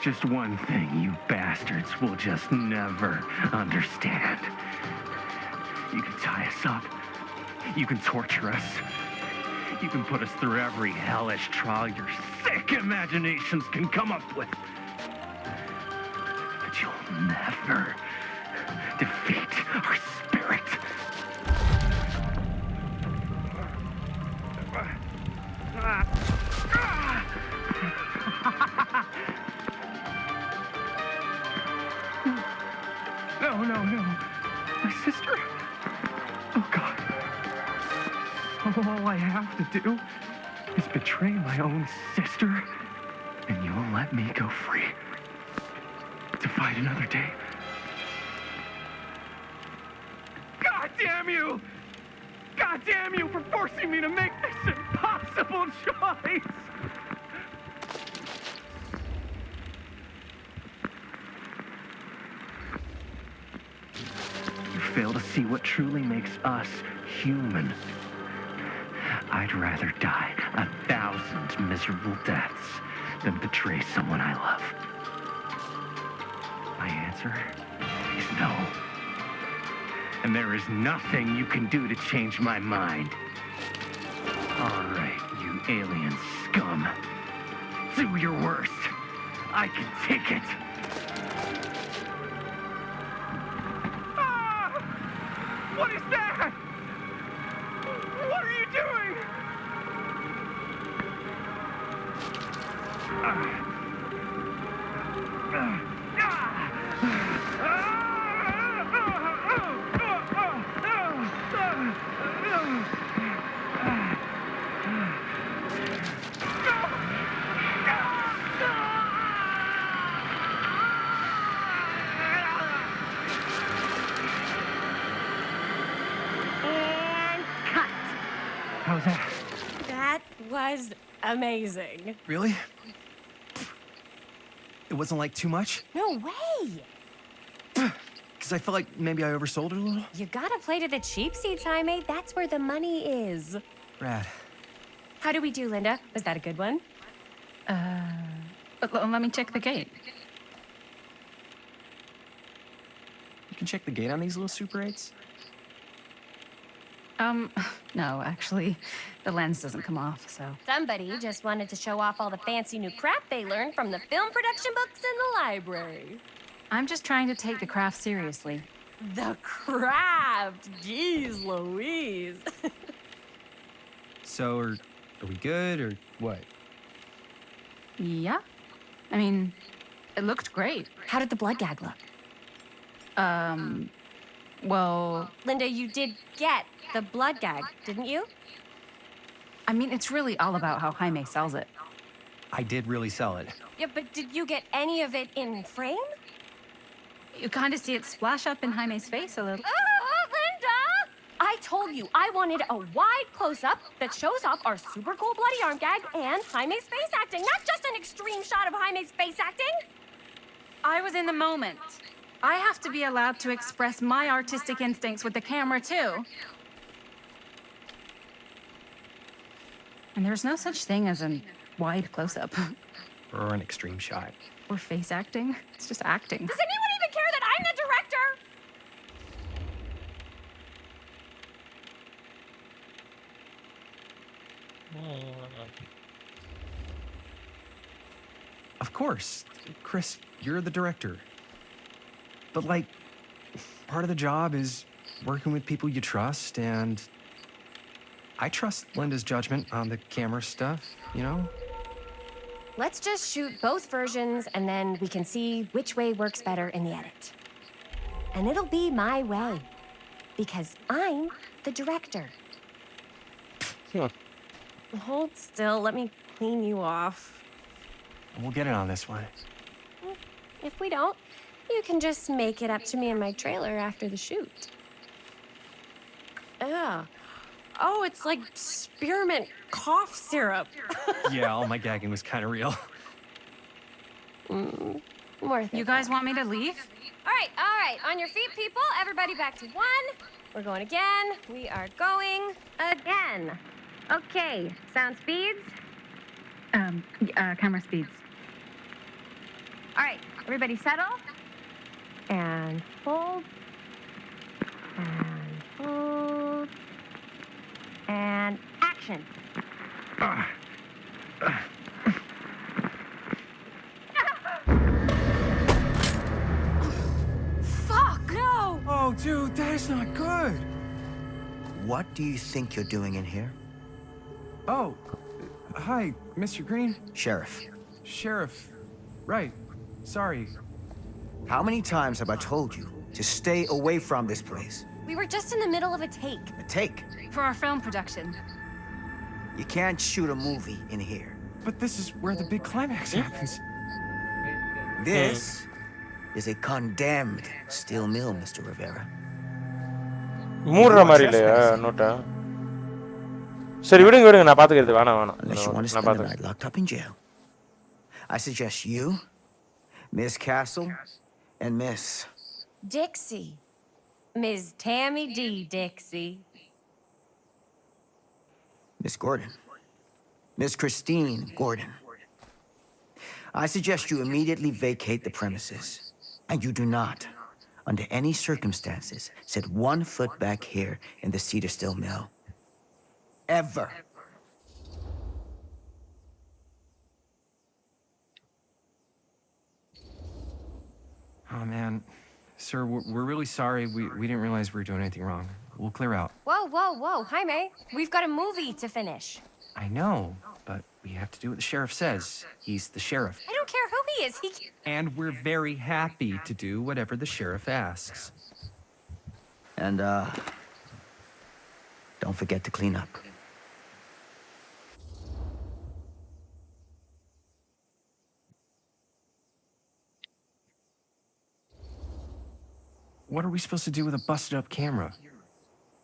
just one thing you bastards will just never understand. You can tie us up. You can torture us. You can put us through every hellish trial your sick imaginations can come up with. But you'll never defeat our spirit. No. My sister? Oh, God. All I have to do is betray my own sister, and you'll let me go free to fight another day. God damn you! God damn you for forcing me to make this impossible choice! You fail to see what truly makes us human. I'd rather die 1,000 miserable deaths than betray someone I love. My answer is no. And there is nothing you can do to change my mind. All right, you alien scum. Do your worst. I can take it. Ah! What is that? What are you doing? And cut. How's that? That was amazing. Really? It wasn't like too much? No way. Because I felt like maybe I oversold it a little. You gotta play to the cheap seats, Jaime. That's where the money is. Rad. How do we do, Linda? Was that a good one? Let me check the gate. You can check the gate on these little Super 8s? No, actually, the lens doesn't come off, so. Somebody just wanted to show off all the fancy new crap they learned from the film production books in the library. I'm just trying to take the craft seriously. The craft! Jeez Louise. So, are we good, or what? Yeah. I mean, it looked great. How did the blood gag look? Well, Linda, you did get the blood gag, didn't you? I mean, it's really all about how Jaime sells it. I did really sell it. Yeah, but did you get any of it in frame? You kind of see it splash up in Jaime's face a little. Oh, Linda! I told you I wanted a wide close-up that shows off our super cool bloody arm gag and Jaime's face acting, not just an extreme shot of Jaime's face acting. I was in the moment. I have to be allowed to express my artistic instincts with the camera, too. And there's no such thing as a wide close-up. Or an extreme shot. Or face acting. It's just acting. Does anyone even care that I'm the director? Of course. Chris, you're the director. But, like, part of the job is working with people you trust, and I trust Linda's judgment on the camera stuff, you know? Let's just shoot both versions, and then we can see which way works better in the edit. And it'll be my way, because I'm the director. Huh. Hold still, let me clean you off. We'll get it on this one. If we don't, you can just make it up to me in my trailer after the shoot. Yeah. Oh, it's like spearmint cough syrup. Yeah, all my gagging was kind of real. Worth it. You guys want me to leave? All right. On your feet, people. Everybody back to one. We're going again. We are going again. Okay, sound speeds. Camera speeds. All right, everybody settle. And hold. And hold. And action. Fuck, no! Oh, dude, that is not good. What do you think you're doing in here? Oh, hi, Mr. Green. Sheriff, Sheriff. Right. Sorry. how many times have I told you to stay away from this place? We were just in the middle of a take. A take. For our film production. You can't shoot a movie in here. But this is where the big climax happens. This is a condemned steel mill, Mr. Rivera. மூடுற மாதிரி இல்லையா NOTA சரி விடுங்க விடுங்க நான் பாத்துக்கிறது வேணாம் Unless you want to நான் spend the பாத்துக்கிறேன் night locked up in jail. I suggest you, Miss Castle, and Miss... Dixie. Ms. Tammy D. Dixie. Miss Gordon. Miss Christine Gordon. I suggest you immediately vacate the premises. And you do not, under any circumstances, set 1 foot back here in the Cedar Still Mill. Ever. Oh, man. Sir, we're really sorry. We didn't realize we were doing anything wrong. We'll clear out. Whoa, whoa, whoa. Jaime, we've got a movie to finish. I know, but we have to do what the sheriff says. He's the sheriff. I don't care who he is. And we're very happy to do whatever the sheriff asks. And, don't forget to clean up. What are we supposed to do with a busted up camera?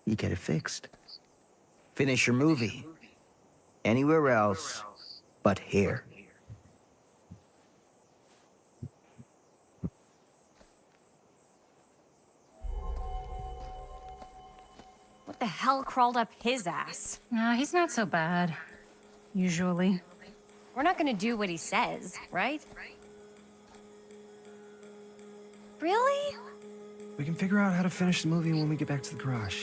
You get it fixed. Finish your movie. Anywhere else but here. What the hell crawled up his ass? Nah, he's not so bad. Usually. We're not gonna do what he says, right? Really? We can figure out how to finish the movie when we get back to the garage.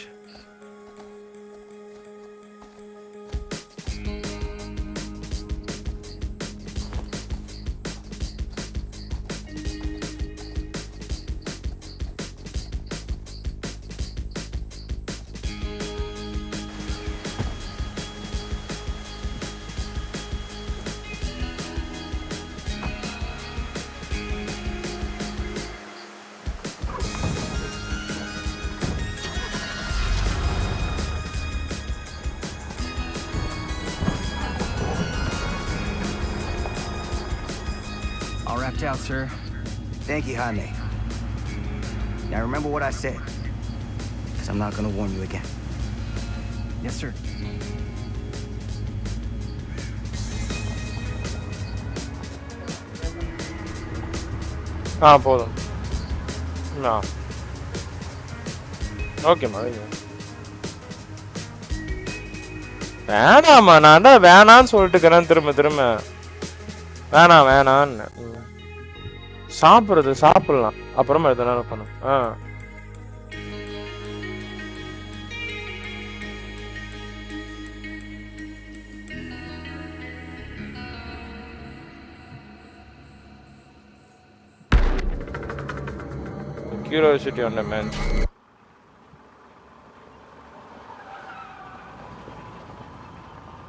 All wrapped out, sir. Thank you, Jaime. Now remember what I said, because I'm not going to warn you again. Yes, sir. போதும் ஓகேம்மா வேணாம்மா நான் தான் வேணான்னு சொல்லிட்டு இருக்கிறேன் திரும்ப வேணான்னு சாப்பிடலாம் அப்புறமா எதனால பண்ணும் Curiosity on the bench.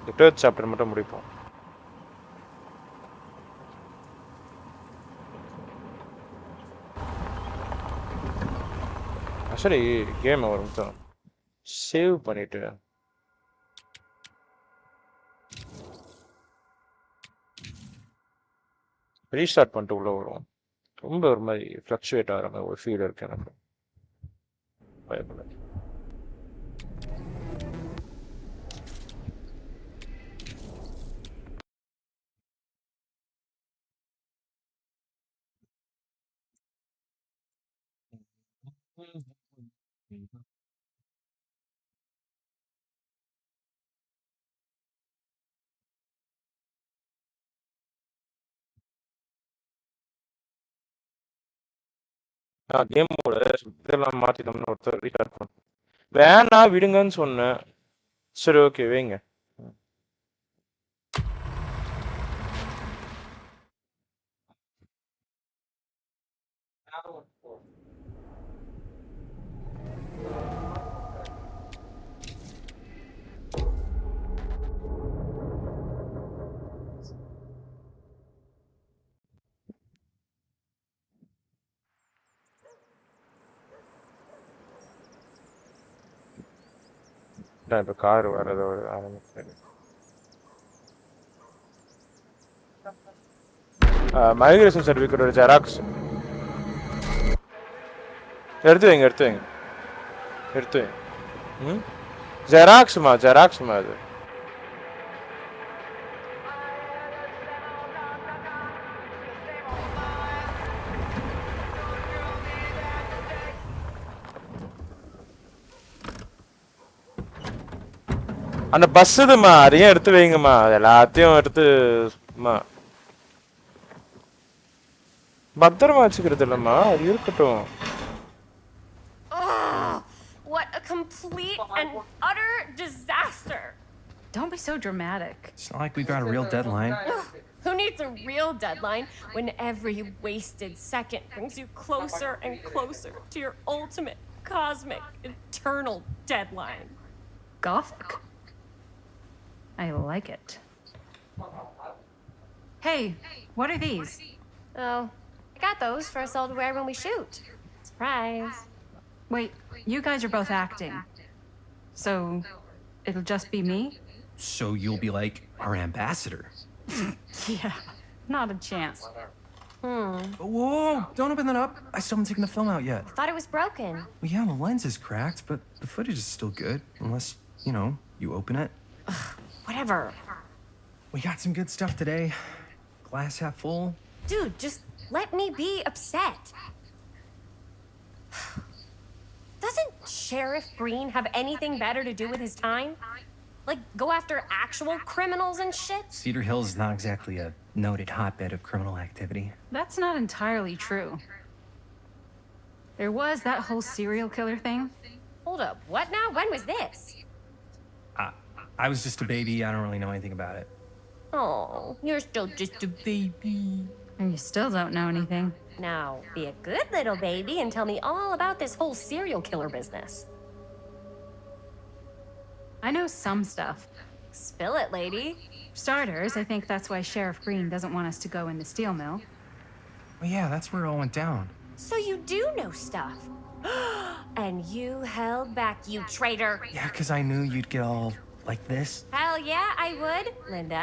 The third chapter மட்டும் முடிப்போம். Actually game வரும் தான். சேவ் பண்ணிட்டு ரீஸ்டார்ட் பண்ணிட்டு உள்ள வருவோம். ரொம்ப ஒரு மாதிரி ஃப்ளக்சுவேட் ஆகிற மாதிரி ஒரு ஃபீல் இருக்கு எனக்கு பயப்பட நான் கேமோட இதெல்லாம் மாற்றிட்டோம்னு ஒருத்தர் ரீஸ்டார்ட் பண்ண வேணா விடுங்கன்னு சொன்னேன். சரி ஓகே வைங்க. இப்போ கார் வர்றதோ ஆரம்பிச்சேன். மைக்ரேஷன் சர்டிஃபிகேட்டோட ஜெராக்ஸ் எடுத்து வைங்க ம் ஜெராக்ஸ்மா அது அந்த பஸ் இதுமா அதையும் எடுத்து வைங்கம்மா எல்லாத்தையும் எடுத்துமா பத்திரமா வச்சுக்கிறது இல்லம்மா அது இருக்கட்டும். What a complete and utter disaster. Don't be so dramatic. It's not like we've got a real deadline. Who needs a real deadline when every wasted second brings you closer and closer to your ultimate cosmic eternal deadline? Gothic. I like it. Hey, what are these? Oh, I got those for us all to wear when we shoot. Surprise. Wait, you guys are both acting. So, it'll just be me? So you'll be like our ambassador. Yeah, not a chance. Whoa, don't open that up. I still haven't taken the film out yet. Thought it was broken. Well, yeah, the lens is cracked, but the footage is still good. Unless, you know, you open it. Whatever. We got some good stuff today. Glass half full. Dude, just let me be upset. Doesn't Sheriff Green have anything better to do with his time? Like, go after actual criminals and shit? Cedar Hills is not exactly a noted hotbed of criminal activity. That's not entirely true. There was that whole serial killer thing. Hold up, what now? When was this? I was just a baby. I don't really know anything about it. Oh, you're still just a baby. And you still don't know anything. Now, be a good little baby and tell me all about this whole serial killer business. I know some stuff. Spill it, lady. Starters, I think that's why Sheriff Green doesn't want us to go in the steel mill. Well, yeah, that's where it all went down. So you do know stuff. And you held back, you traitor. Yeah, because I knew you'd get all like this. Hell yeah, I would. Linda,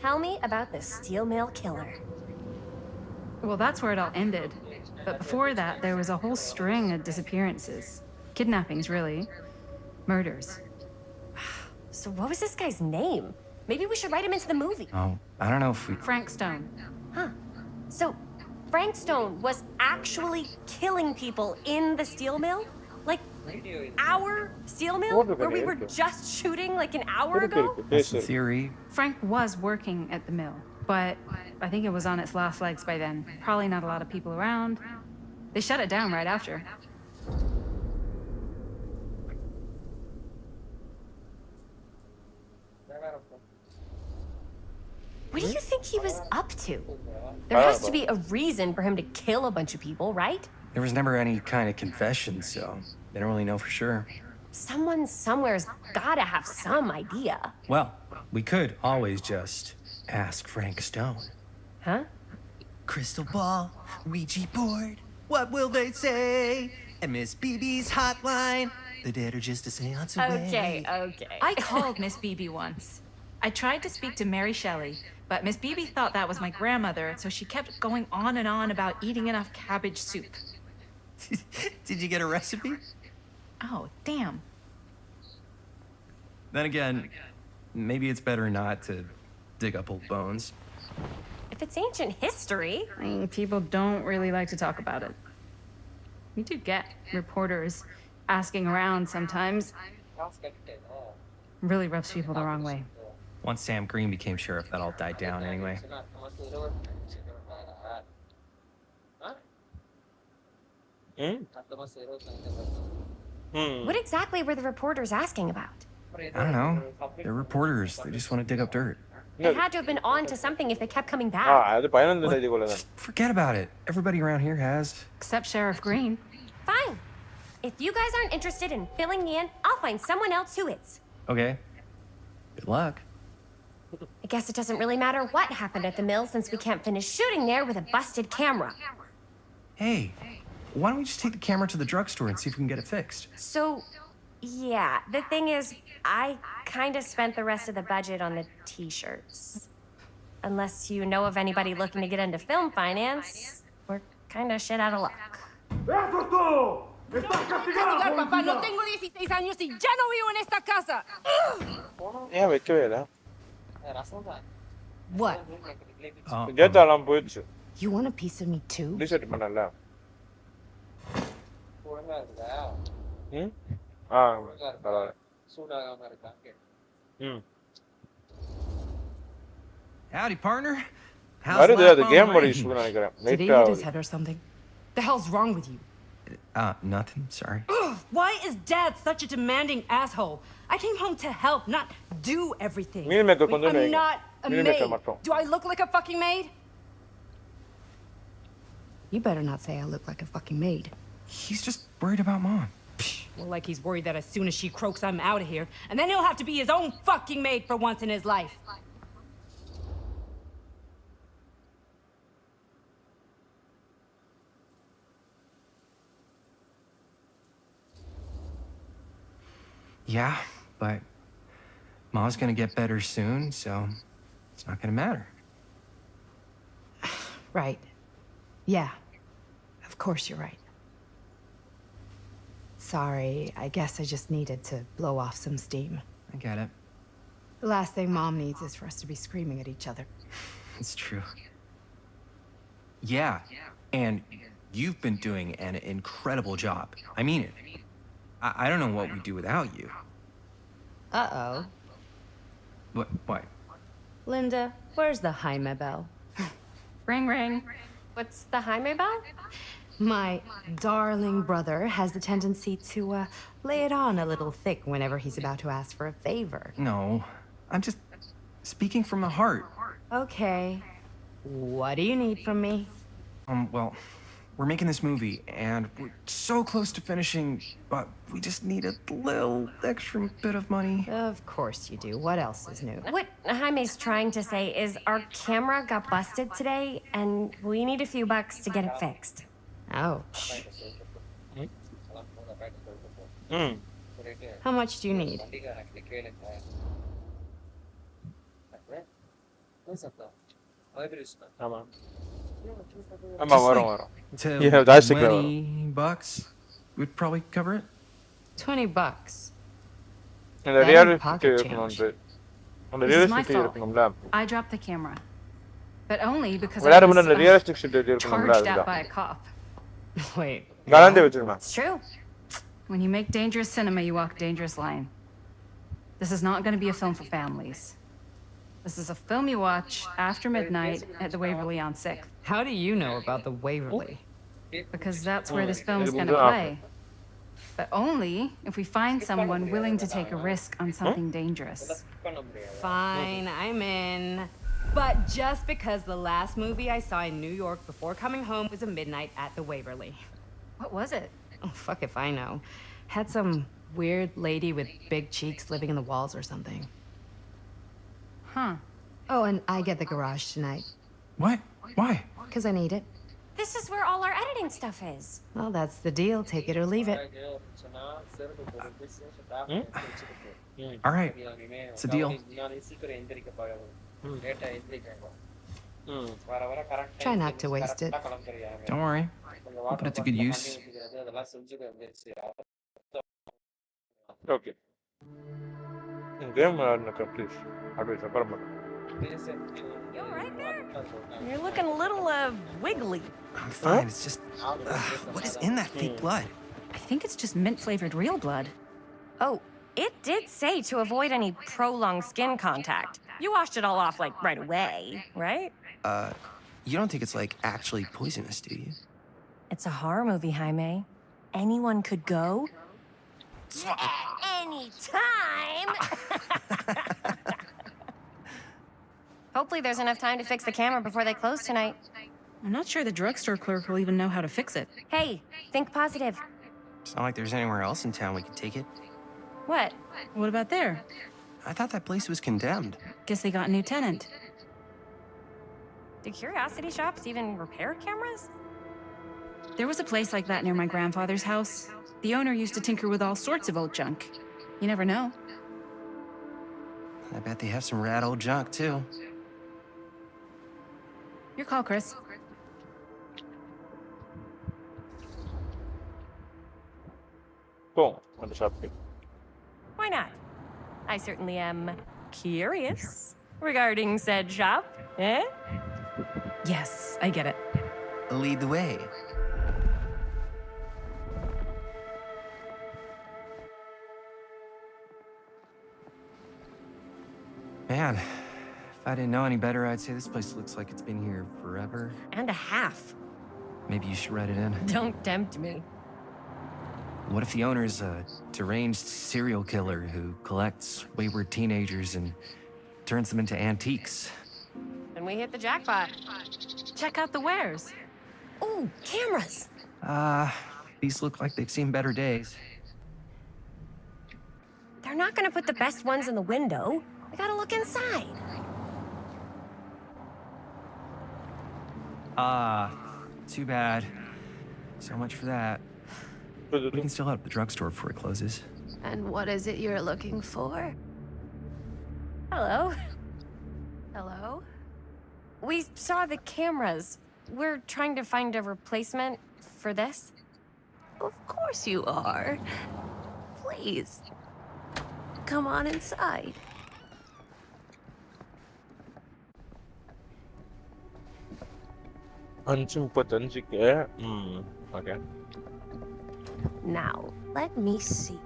tell me about the steel mill killer. Well, that's where it all ended. But before that, there was a whole string of disappearances. Kidnappings, really. Murders. So what was this guy's name? Maybe we should write him into the movie. Oh, I don't know if we... Frank Stone. Huh. So Frank Stone was actually killing people in the steel mill? Like, our steel mill? Where we were just shooting like an hour ago? That's the theory. Frank was working at the mill, but I think it was on its last legs by then. Probably not a lot of people around. They shut it down right after. What do you think he was up to? There has to be a reason for him to kill a bunch of people, right? There was never any kind of confession, so they don't really know for sure. Someone somewhere's gotta have some idea. Well, we could always just ask Frank Stone. Huh? Crystal ball, Ouija board, what will they say? And Miss BB's hotline, the dead are just a seance away. Okay. I called Miss Beebe once. I tried to speak to Mary Shelley, but Miss Beebe thought that was my grandmother, so she kept going on and on about eating enough cabbage soup. Did you get a recipe? Oh, damn. Then again, maybe it's better not to dig up old bones. If it's ancient history... People don't really like to talk about it. We do get reporters asking around sometimes. Really rubs people the wrong way. Once Sam Green became sheriff, that all died down anyway. What exactly were the reporters asking about? I don't know. They're reporters. They just want to dig up dirt. They had to have been on to something if they kept coming back. അത് 11 എഴുതി കൊള്ളുന്നത്. Forget about it. Everybody around here has. Except Sheriff Green. Fine. If you guys aren't interested in filling me in, I'll find someone else who is. Okay. Good luck. I guess it doesn't really matter what happened at the mill since we can't finish shooting there with a busted camera. Hey, why don't we just take the camera to the drugstore and see if we can get it fixed? So, yeah, the thing is, I kind of spent the rest of the budget on the t-shirts. Unless you know of anybody looking to get into film finance, we're kind of shit out of luck. Papá, no tengo 16 años y ya no vivo en esta casa. ஏன் வைக்கவே இல்ல? What? கேட்டாலாம் போயிடுச்சு. You want a piece of me too? Reset பண்ணல. பரவாயில்ல. Howdy, partner. வருது அது game ஒரு issue நினைக்கிறேன். Did he hit his head or something? The hell's wrong with you? Nothing. Sorry. Why is Dad such a demanding asshole? I came home to help, not do everything. Meal maker கொஞ்சம் I'm வைங்க. not a Meal maker maid. மட்டும். Do I look like a fucking maid? You better not say I look like a fucking maid. He's just worried about Mom. Well, like he's worried that as soon as she croaks, I'm out of here. And then he'll have to be his own fucking maid for once in his life. Yeah, but Ma's gonna get better soon, so it's not gonna matter. Right. Yeah. Of course you're right. Sorry, I guess I just needed to blow off some steam. I get it. The last thing Mom needs is for us to be screaming at each other. It's true. Yeah, and you've been doing an incredible job. I mean it. I don't know what we'd do without you. Uh-oh. What? Linda, where's the Jaime bell? Ring, ring. What's the Jaime bell? My darling brother has the tendency to lay it on a little thick whenever he's about to ask for a favor. No, I'm just speaking from the heart. Okay. What do you need from me? Well, we're making this movie, and we're so close to finishing, but we just need a little extra bit of money. Of course you do. What else is new? What Jaime's trying to say is our camera got busted today, and we need a few bucks to get it fixed. Ouch. How much do you need? ஆமா வரும். To Yeah, that's the girl. $20 would probably cover it. $20. அந்த That reality pocket இருக்கணும். அந்த This is my realistic fault. இருக்கணும்ல. I dropped the camera. But only because I விளையாட was முன்னாடி realistic city இருக்கணும்ல charged at அதுதான். by a cop. Wait. கலந்து வச்சிருமா. It's true. When you make dangerous cinema, you walk a dangerous line. This is not going to be a film for families. This is a film you watch after midnight at the Waverly on 6th. How do you know about the Waverly? Because that's where this film is going to play. But only if we find someone willing to take a risk on something dangerous. Fine, I'm in. But just because the last movie I saw in New York before coming home was a midnight at the Waverly. What was it? Oh, fuck if I know. Had some weird lady with big cheeks living in the walls or something. Huh. Oh, and I get the garage tonight. What? Why? Because I need it. This is where all our editing stuff is. Well, that's the deal. Take it or leave it. All right, it's a deal. Try not to waste it. Don't worry. I'll put it to good use. Okay. Game விளையாடுனக்கா please. Advice அப்புறம் பண்ணு. You all right there? You're looking a little wiggly. I'm fine. It's just, what is in that fake blood? I think it's just mint-flavored real blood. Oh, it did say to avoid any prolonged skin contact. You washed it all off like right away, right? You don't think it's like actually poisonous, do you? It's a horror movie, Jaime. Anyone could go. Anytime! Hopefully there's enough time to fix the camera before they close tonight. I'm not sure the drugstore clerk will even know how to fix it. Hey, think positive. It's not like there's anywhere else in town we could take it. What? What about there? I thought that place was condemned. Guess they got a new tenant. Do curiosity shops even repair cameras? There was a place like that near my grandfather's house. The owner used to tinker with all sorts of old junk. You never know. I bet they have some rad old junk, too. Your call, Chris. Boom. On the shop. Why not? I certainly am curious regarding said shop. Eh? Yes, I get it. Lead the way. Man, if I didn't know any better, I'd say this place looks like it's been here forever. And a half. Maybe you should write it in. Don't tempt me. What if the owner's a deranged serial killer who collects wayward teenagers and turns them into antiques? Then we hit the jackpot. Check out the wares. Ooh, cameras. These look like they've seen better days. They're not gonna put the best ones in the window. We gotta look inside. Too bad. So much for that. We can still head up the drugstore before it closes. And what is it you're looking for? Hello. Hello. We saw the cameras. We're trying to find a replacement for this. Of course you are. Please. Come on inside. Okay. Now, let me see.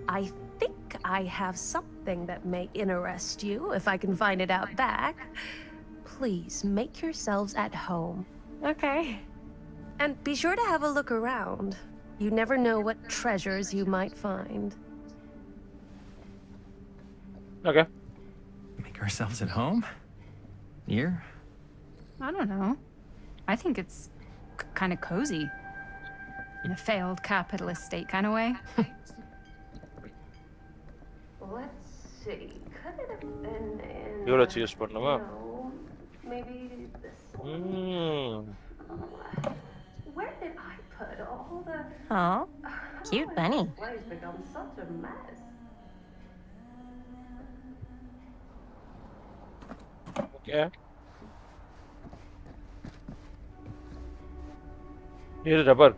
I think I have something that may interest you, if I can find it out back. Please make yourselves at home. Okay. And be sure to have a look around. You never know what treasures you might find. Okay. Make ourselves at home? Here? I don't know. I think it's kind of cozy. In a failed capitalist state kind of way. Let's see. Could it have been in... You'll choose பண்ணுமா? No, maybe this one. Where did I put all the... Oh, cute bunny. This place become such a mess. Okay. Here rubber.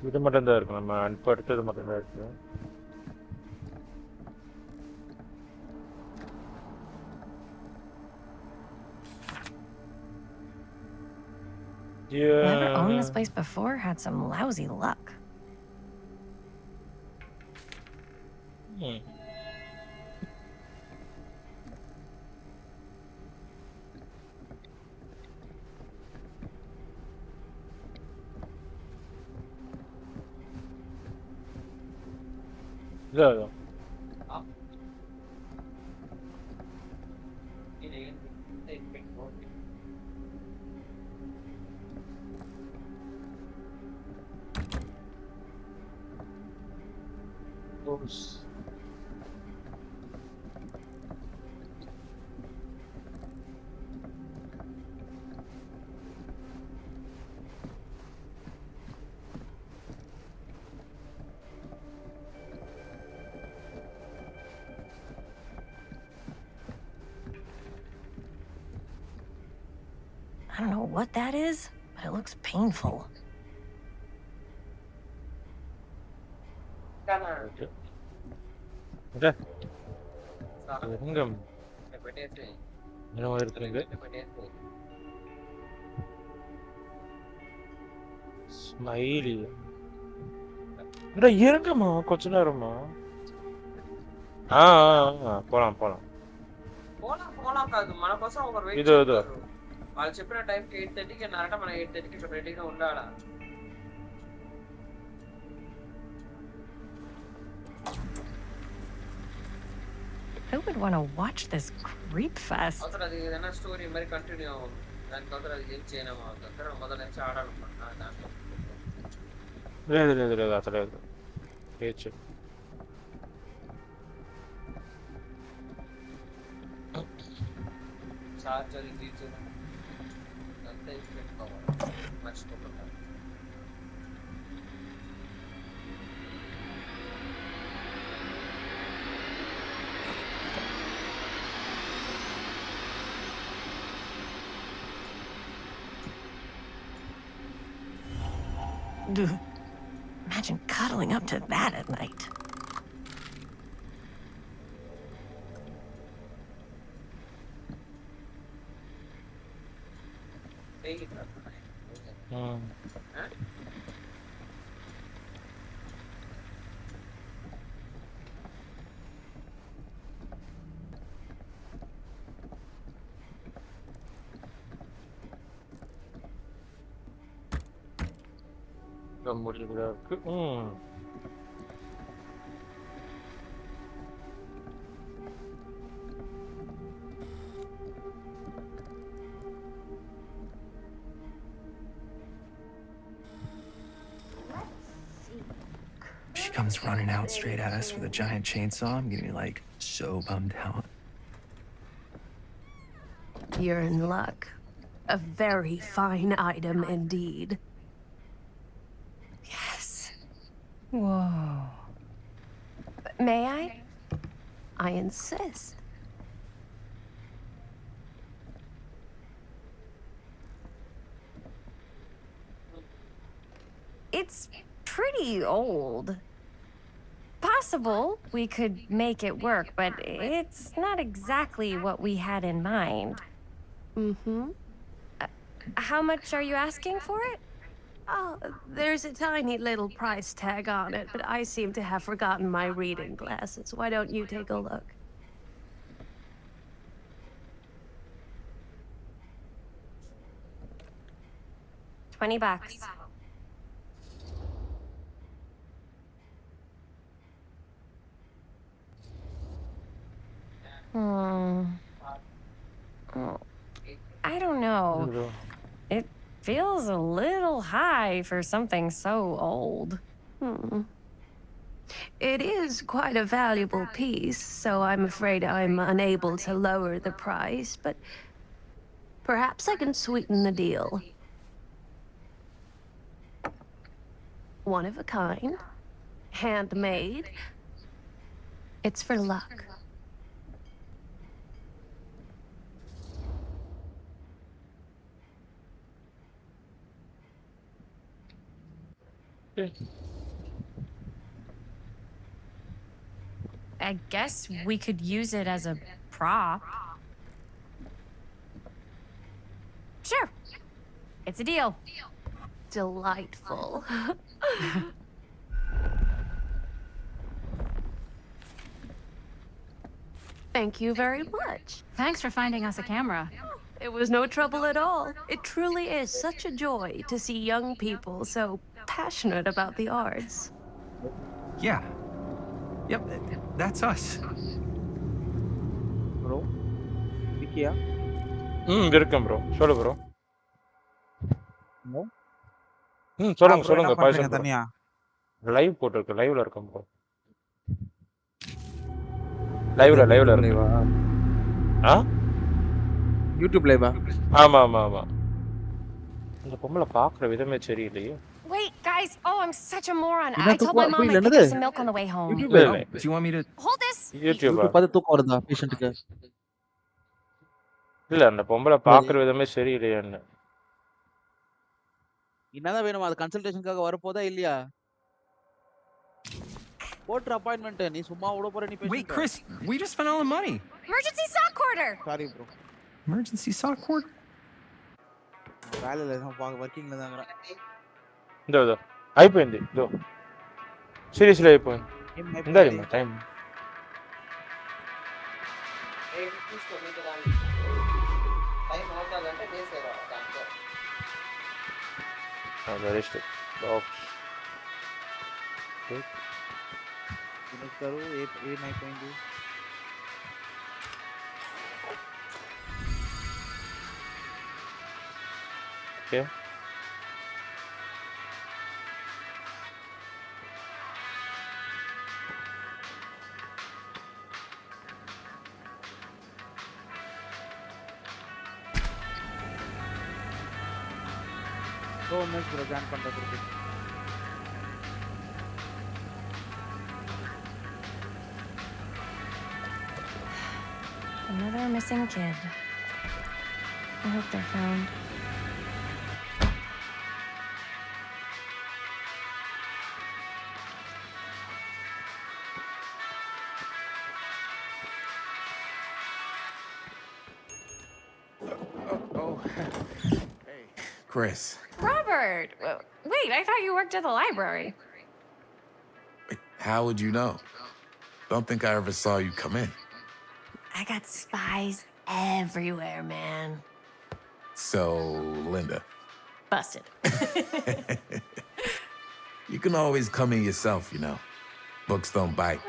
இது மட்டும் தான் இருக்கு. நம்ம இப்போ அடுத்தது மட்டும் தான் இருக்கு. Whoever owned this place before had some lousy luck. There. Oops. I don't know what that is, but it looks painful. Okay. Ringam. என்னவா இருக்குங்க? ஸ்மைலி. அட இருங்கம்மா கொஞ்ச நேரமா. పోలాం పోలాం పోలాం కాదు మన కోసం ఒకరు వెయిట్ ఇదో చేస్తారు. వాళ్ళు చెప్పిన టైంకి 8:30కి అన్నారట. మనం 8:30కి ఇక్కడ రెడీగా ఉండాలా. Who would want to watch this creep fest? అవతల అది ఏదైనా స్టోరీ మరి కంటిన్యూ అవ్వదు. దానికి అవతల అది ఏం చేయలేము. అవతల మొదలు నుంచి ఆడాలనుకుంటున్నా దాంట్లో. లేదు అసలు లేదు చేయొచ్చు. చార్జర్ గీచర్ అంతా ఇది పెట్టుకోవాలి. మర్చిపోకుండా Imagine cuddling up to that at night. முடிவுல இருக்கு. She comes running out straight at us with a giant chainsaw. I'm getting like so bummed out. You're in luck. A very fine item indeed. Yes. Whoa. May I? I insist. It's pretty old. Possible we could make it work, but it's not exactly what we had in mind. Mm-hmm. How much are you asking for it? Oh, there's a tiny little price tag on it, but I seem to have forgotten my reading glasses. Why don't you take a look? $20. I don't know. It feels a little high for something so old. It is quite a valuable piece, so I'm afraid I'm unable to lower the price, but perhaps I can sweeten the deal. One of a kind, handmade. It's for luck. I guess we could use it as a prop. Sure. It's a deal. Delightful. Thank you very much. Thanks for finding us a camera. It was no trouble at all. It truly is such a joy to see young people so passionate about the arts. Yeah. Yep, that's us. Bro, Vikia? இருக்கேன் bro. சொல்லு bro. No? சொல்லுங்க என்ன பண்றீங்க தனியா? Live போட்டுருக்கு. லைவ்ல இருக்கேன் bro. லைவ்ல லைவா? யூடியூப் லைவா? ஆமா. இந்த பொம்பளை பாக்குற விதமே சரியில்லையே. Wait, guys. Oh, I'm such a moron. என்ன I told my mom I'd pick up some milk on the way home. YouTube இல்ல, லைவா? இல்ல. Do you want me to? Hold this. YouTube பார்த்து தூக்கம் வருதா பேஷண்ட்டுக்கு? இல்ல, அந்த பொம்பளை பாக்குற விதமே சரியில்லையேன்னு. என்னதான் வேணும்? அது கன்சல்டேஷனுக்காக வரப்போதா இல்லையா? போட்ற அப்பாயின்ட்மென்ட் நீ சும்மா விட போற நீ Wait, patient. Chris, we just spent all the money. Emergency sock order. Sorry bro. Emergency sock cord? வேலையில நான் வர்க்கிங்ல தான் இருக்கறேன். ఇదో అయిపోయింది. ఇదో సీరియస్లీ అయిపోయింది. ఇందా టైం 8 rupees టైం అవుతుందంటే వేసేవాడు దాంట్లో. Where is the box? Vinod గారు ఏమైపోయింది? Okay. तो मैं जान पंडा करके Another missing kid. I hope they're found. Hey, Chris. Robert! Wait, I thought you worked at the library. How would you know? Don't think I ever saw you come in. I got spies everywhere, man. So, Linda. Busted. You can always come in yourself, you know. Books don't bite.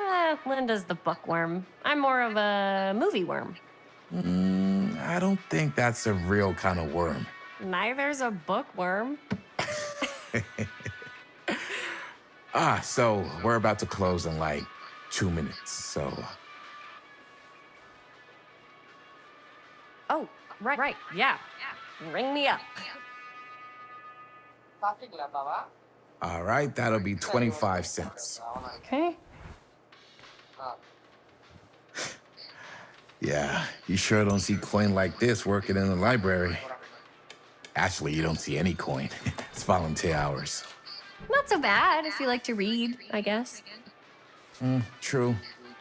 Linda's the bookworm. I'm more of a movie worm. I don't think that's a real kind of worm. Neither's a bookworm. So we're about to close in like 2 minutes, so... Oh, right, yeah. Ring me up. All right, that'll be 25 cents. Okay. Yeah, you sure don't see coin like this working in the library. Actually, you don't see any coin. It's volunteer hours. Not so bad if you like to read, I guess. True.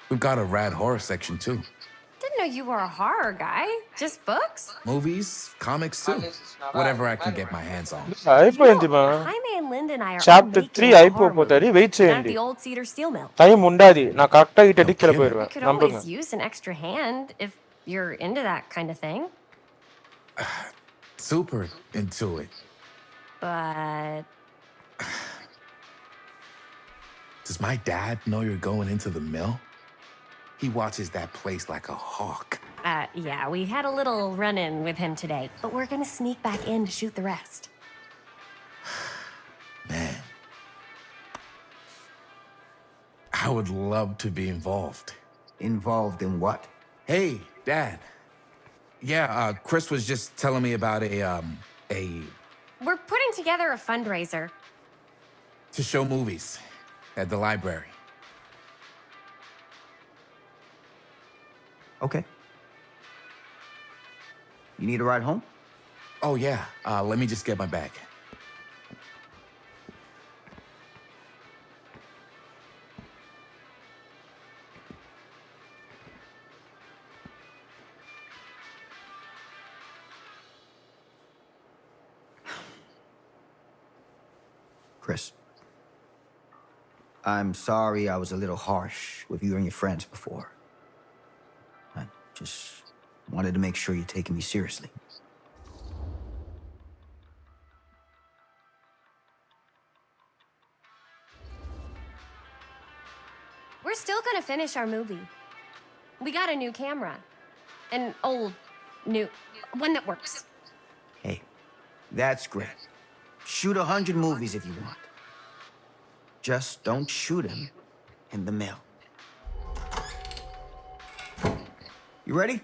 We've got a rad horror section, too. Didn't know you were a horror guy. Just books? Movies, comics, too. Whatever I can get my hands on. అయిపోయింది మా Jaime and Linda and I are all chapter making 3 a horror అయిపోతుంది movie wait at చేయండి the old Cedar Steel Mill. Time ఉండాది నా correct గా ఇటు వెళ్ళిపోయారు I could నమ్ముங்க always use an extra hand if you're into that kind of thing. Super into it. But Does my dad know you're going into the mill? He watches that place like a hawk. Yeah, we had a little run-in with him today, but we're gonna sneak back in to shoot the rest. Man. I would love to be involved. Involved in what? Hey, Dad. Yeah, Chris was just telling me about a... We're putting together a fundraiser. to show movies at the library. Okay. You need a ride home? Oh, yeah. Let me just get my bag. Chris, I'm sorry I was a little harsh with you and your friends before. I just wanted to make sure you're taking me seriously. We're still gonna finish our movie. We got a new camera. An old, new, one that works. Hey, that's great. Shoot 100 movies if you want. Just don't shoot them in the mill. You ready?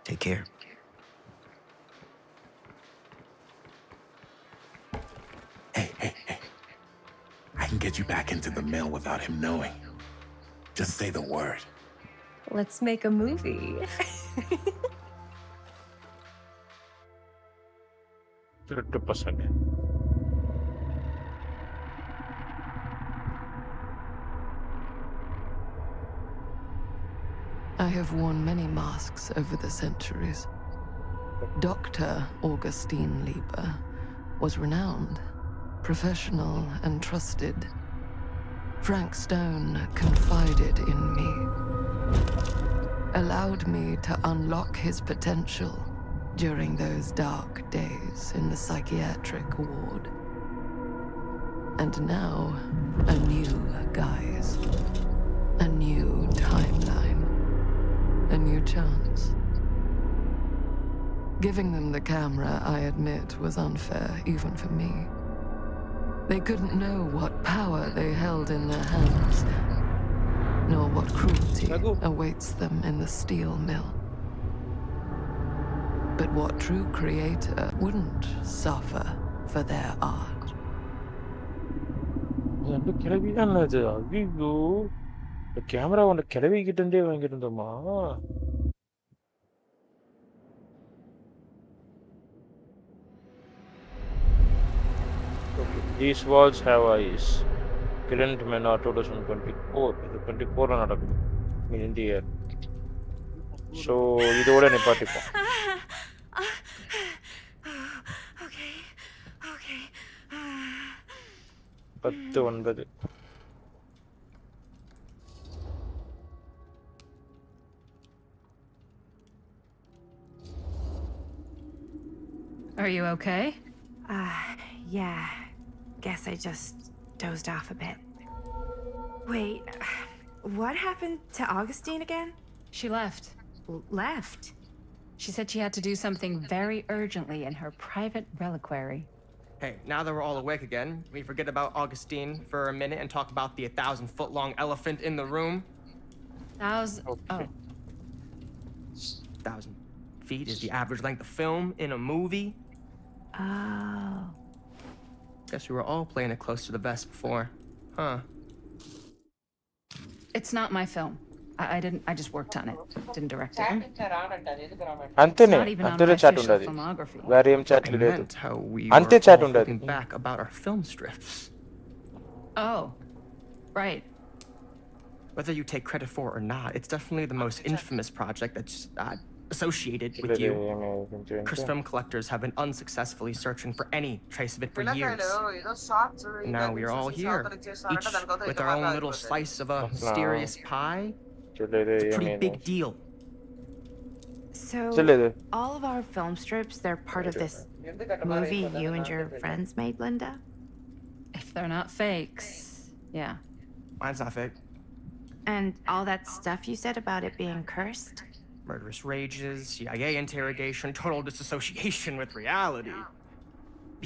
Take care. Hey. I can get you back into the mill without him knowing. Just say the word. Let's make a movie. I have worn many masks over the centuries. Dr. Augustine Lieber was renowned, professional, and trusted. Frank Stone confided in me. allowed me to unlock his potential during those dark days in the psychiatric ward. And now, a new guise, a new timeline, a new chance. Giving them the camera, I admit, was unfair, even for me. They couldn't know what power they held in their hands, nor what cruelty awaits them in the steel mill. But what true creator wouldn't suffer for their art? அந்த கிளவி தான் அது. ஐயோ, இந்த camera ஒன்று கிளவி கிட்டே வாங்கியிருந்தோமா? These walls have eyes. Current men are 2024. இது 24 நடக்குது in India. So இதோட நிப்பாட்டிப்போம். Okay. 10-9. Are you okay? Yeah. Guess I just dozed off a bit. Wait, what happened to Augustine again? She left. Left? She said she had to do something very urgently in her private reliquary. Hey, now that we're all awake again, we forget about Augustine for a minute and talk about the 1,000-foot-long elephant in the room. Oh. 1,000 feet is the average length of film in a movie. Oh. Guess we were all playing it close to the vest before, huh? It's not my film. I just worked on it. Didn't direct it. అంతేనే Not even on అంతేనే my chat official ఉండదు. filmography. వేరే ఏం chat I లేదు. meant how we అంతే were chat all ఉండదు. looking back about our film strips. Oh, right. Whether you take credit for it or not, it's definitely the most infamous project that's associated with you. Chris film collectors have been unsuccessfully searching for any trace of it for years. And now we are all here, each with our own little slice of a mysterious pie. It's a pretty big deal. So, all of our film strips, they're part of this movie you and your friends made, Linda? If they're not fakes, yeah. Mine's not fake. And all that stuff you said about it being cursed? Murderous rages, CIA interrogation, total disassociation with reality.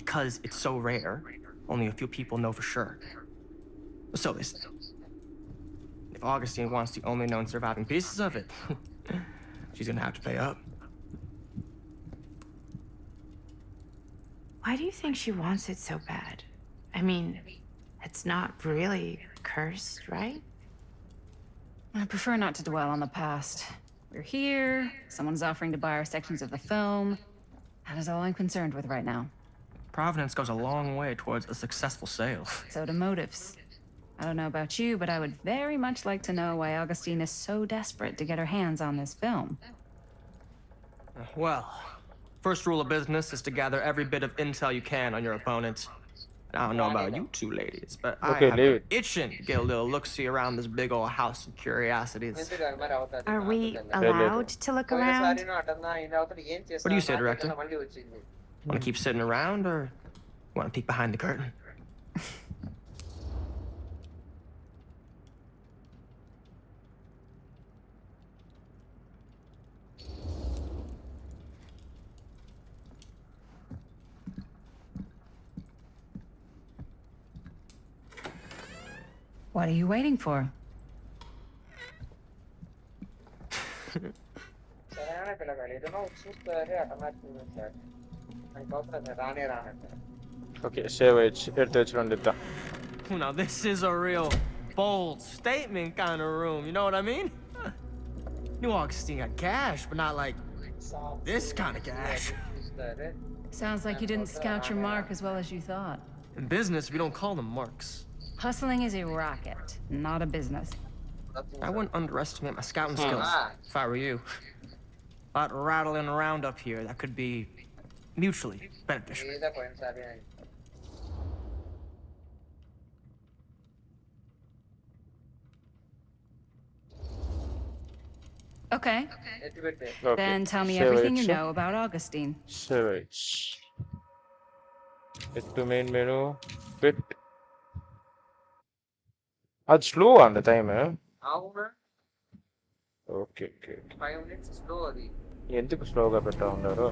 Because it's so rare, only a few people know for sure. So they say. If Augustine wants the only known surviving pieces of it, she's gonna have to pay up. Why do you think she wants it so bad? I mean, it's not really cursed, right? I prefer not to dwell on the past. We're here, someone's offering to buy our sections of the film. That is all I'm concerned with right now. Providence goes a long way towards a successful sale. So do motives. I don't know about you, but I would very much like to know why Augustine is so desperate to get her hands on this film. Well, first rule of business is to gather every bit of intel you can on your opponent. I don't know about you two ladies, but I have been itching to get a little look-see around this big old house of curiosities. Are we allowed to look around? What do you say, Director? Want to keep sitting around, or want to peek behind the curtain? What are you waiting for? Okay, save it. எடுத்து வச்சிரேன். Now this is a real bold statement kind of room, you know what I mean? New Augustine got cash, but not like this kind of cash. Sounds like you didn't scout your mark as well as you thought. In business, we don't call them marks. Hustling is a racket, not a business. I wouldn't underestimate my scouting skills if I were you. A lot rattling around up here that could be mutually beneficial. Okay. activate. Okay. Then tell me Save everything you it. know about Augustine. Save it. Hit to main menu. Quit. That's slow on the time, eh? అవునా Okay, okay. 5 minutes slow అది. ఎందుకు స్లోగా పెట్టా ఉన్నారు?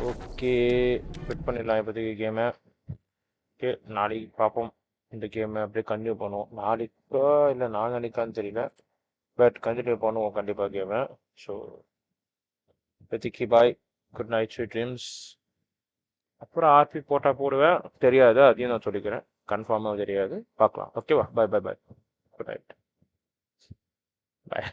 Okay fit பண்ணிடலாம் இப்போதைக்கு கேமை. Okay நாளைக்கு பார்ப்போம் இந்த கேமை அப்படியே கண்டினியூ பண்ணுவோம். நாளைக்கா இல்லை நாளைக்கான்னு தெரியல, பட் கண்டினியூ பண்ணுவோம் கண்டிப்பாக கேமை. ஸோ இப்போதைக்கு பாய், குட் நைட், ஸ்வீட் ட்ரீம்ஸ். அப்புறம் ஆர்பி போட்டால் போடுவேன், தெரியாது, அதையும் நான் சொல்லிக்கிறேன், கன்ஃபார்மாக தெரியாது, பார்க்கலாம். ஓகேவா? பாய் பாய் பாய், குட் நைட், பாய்.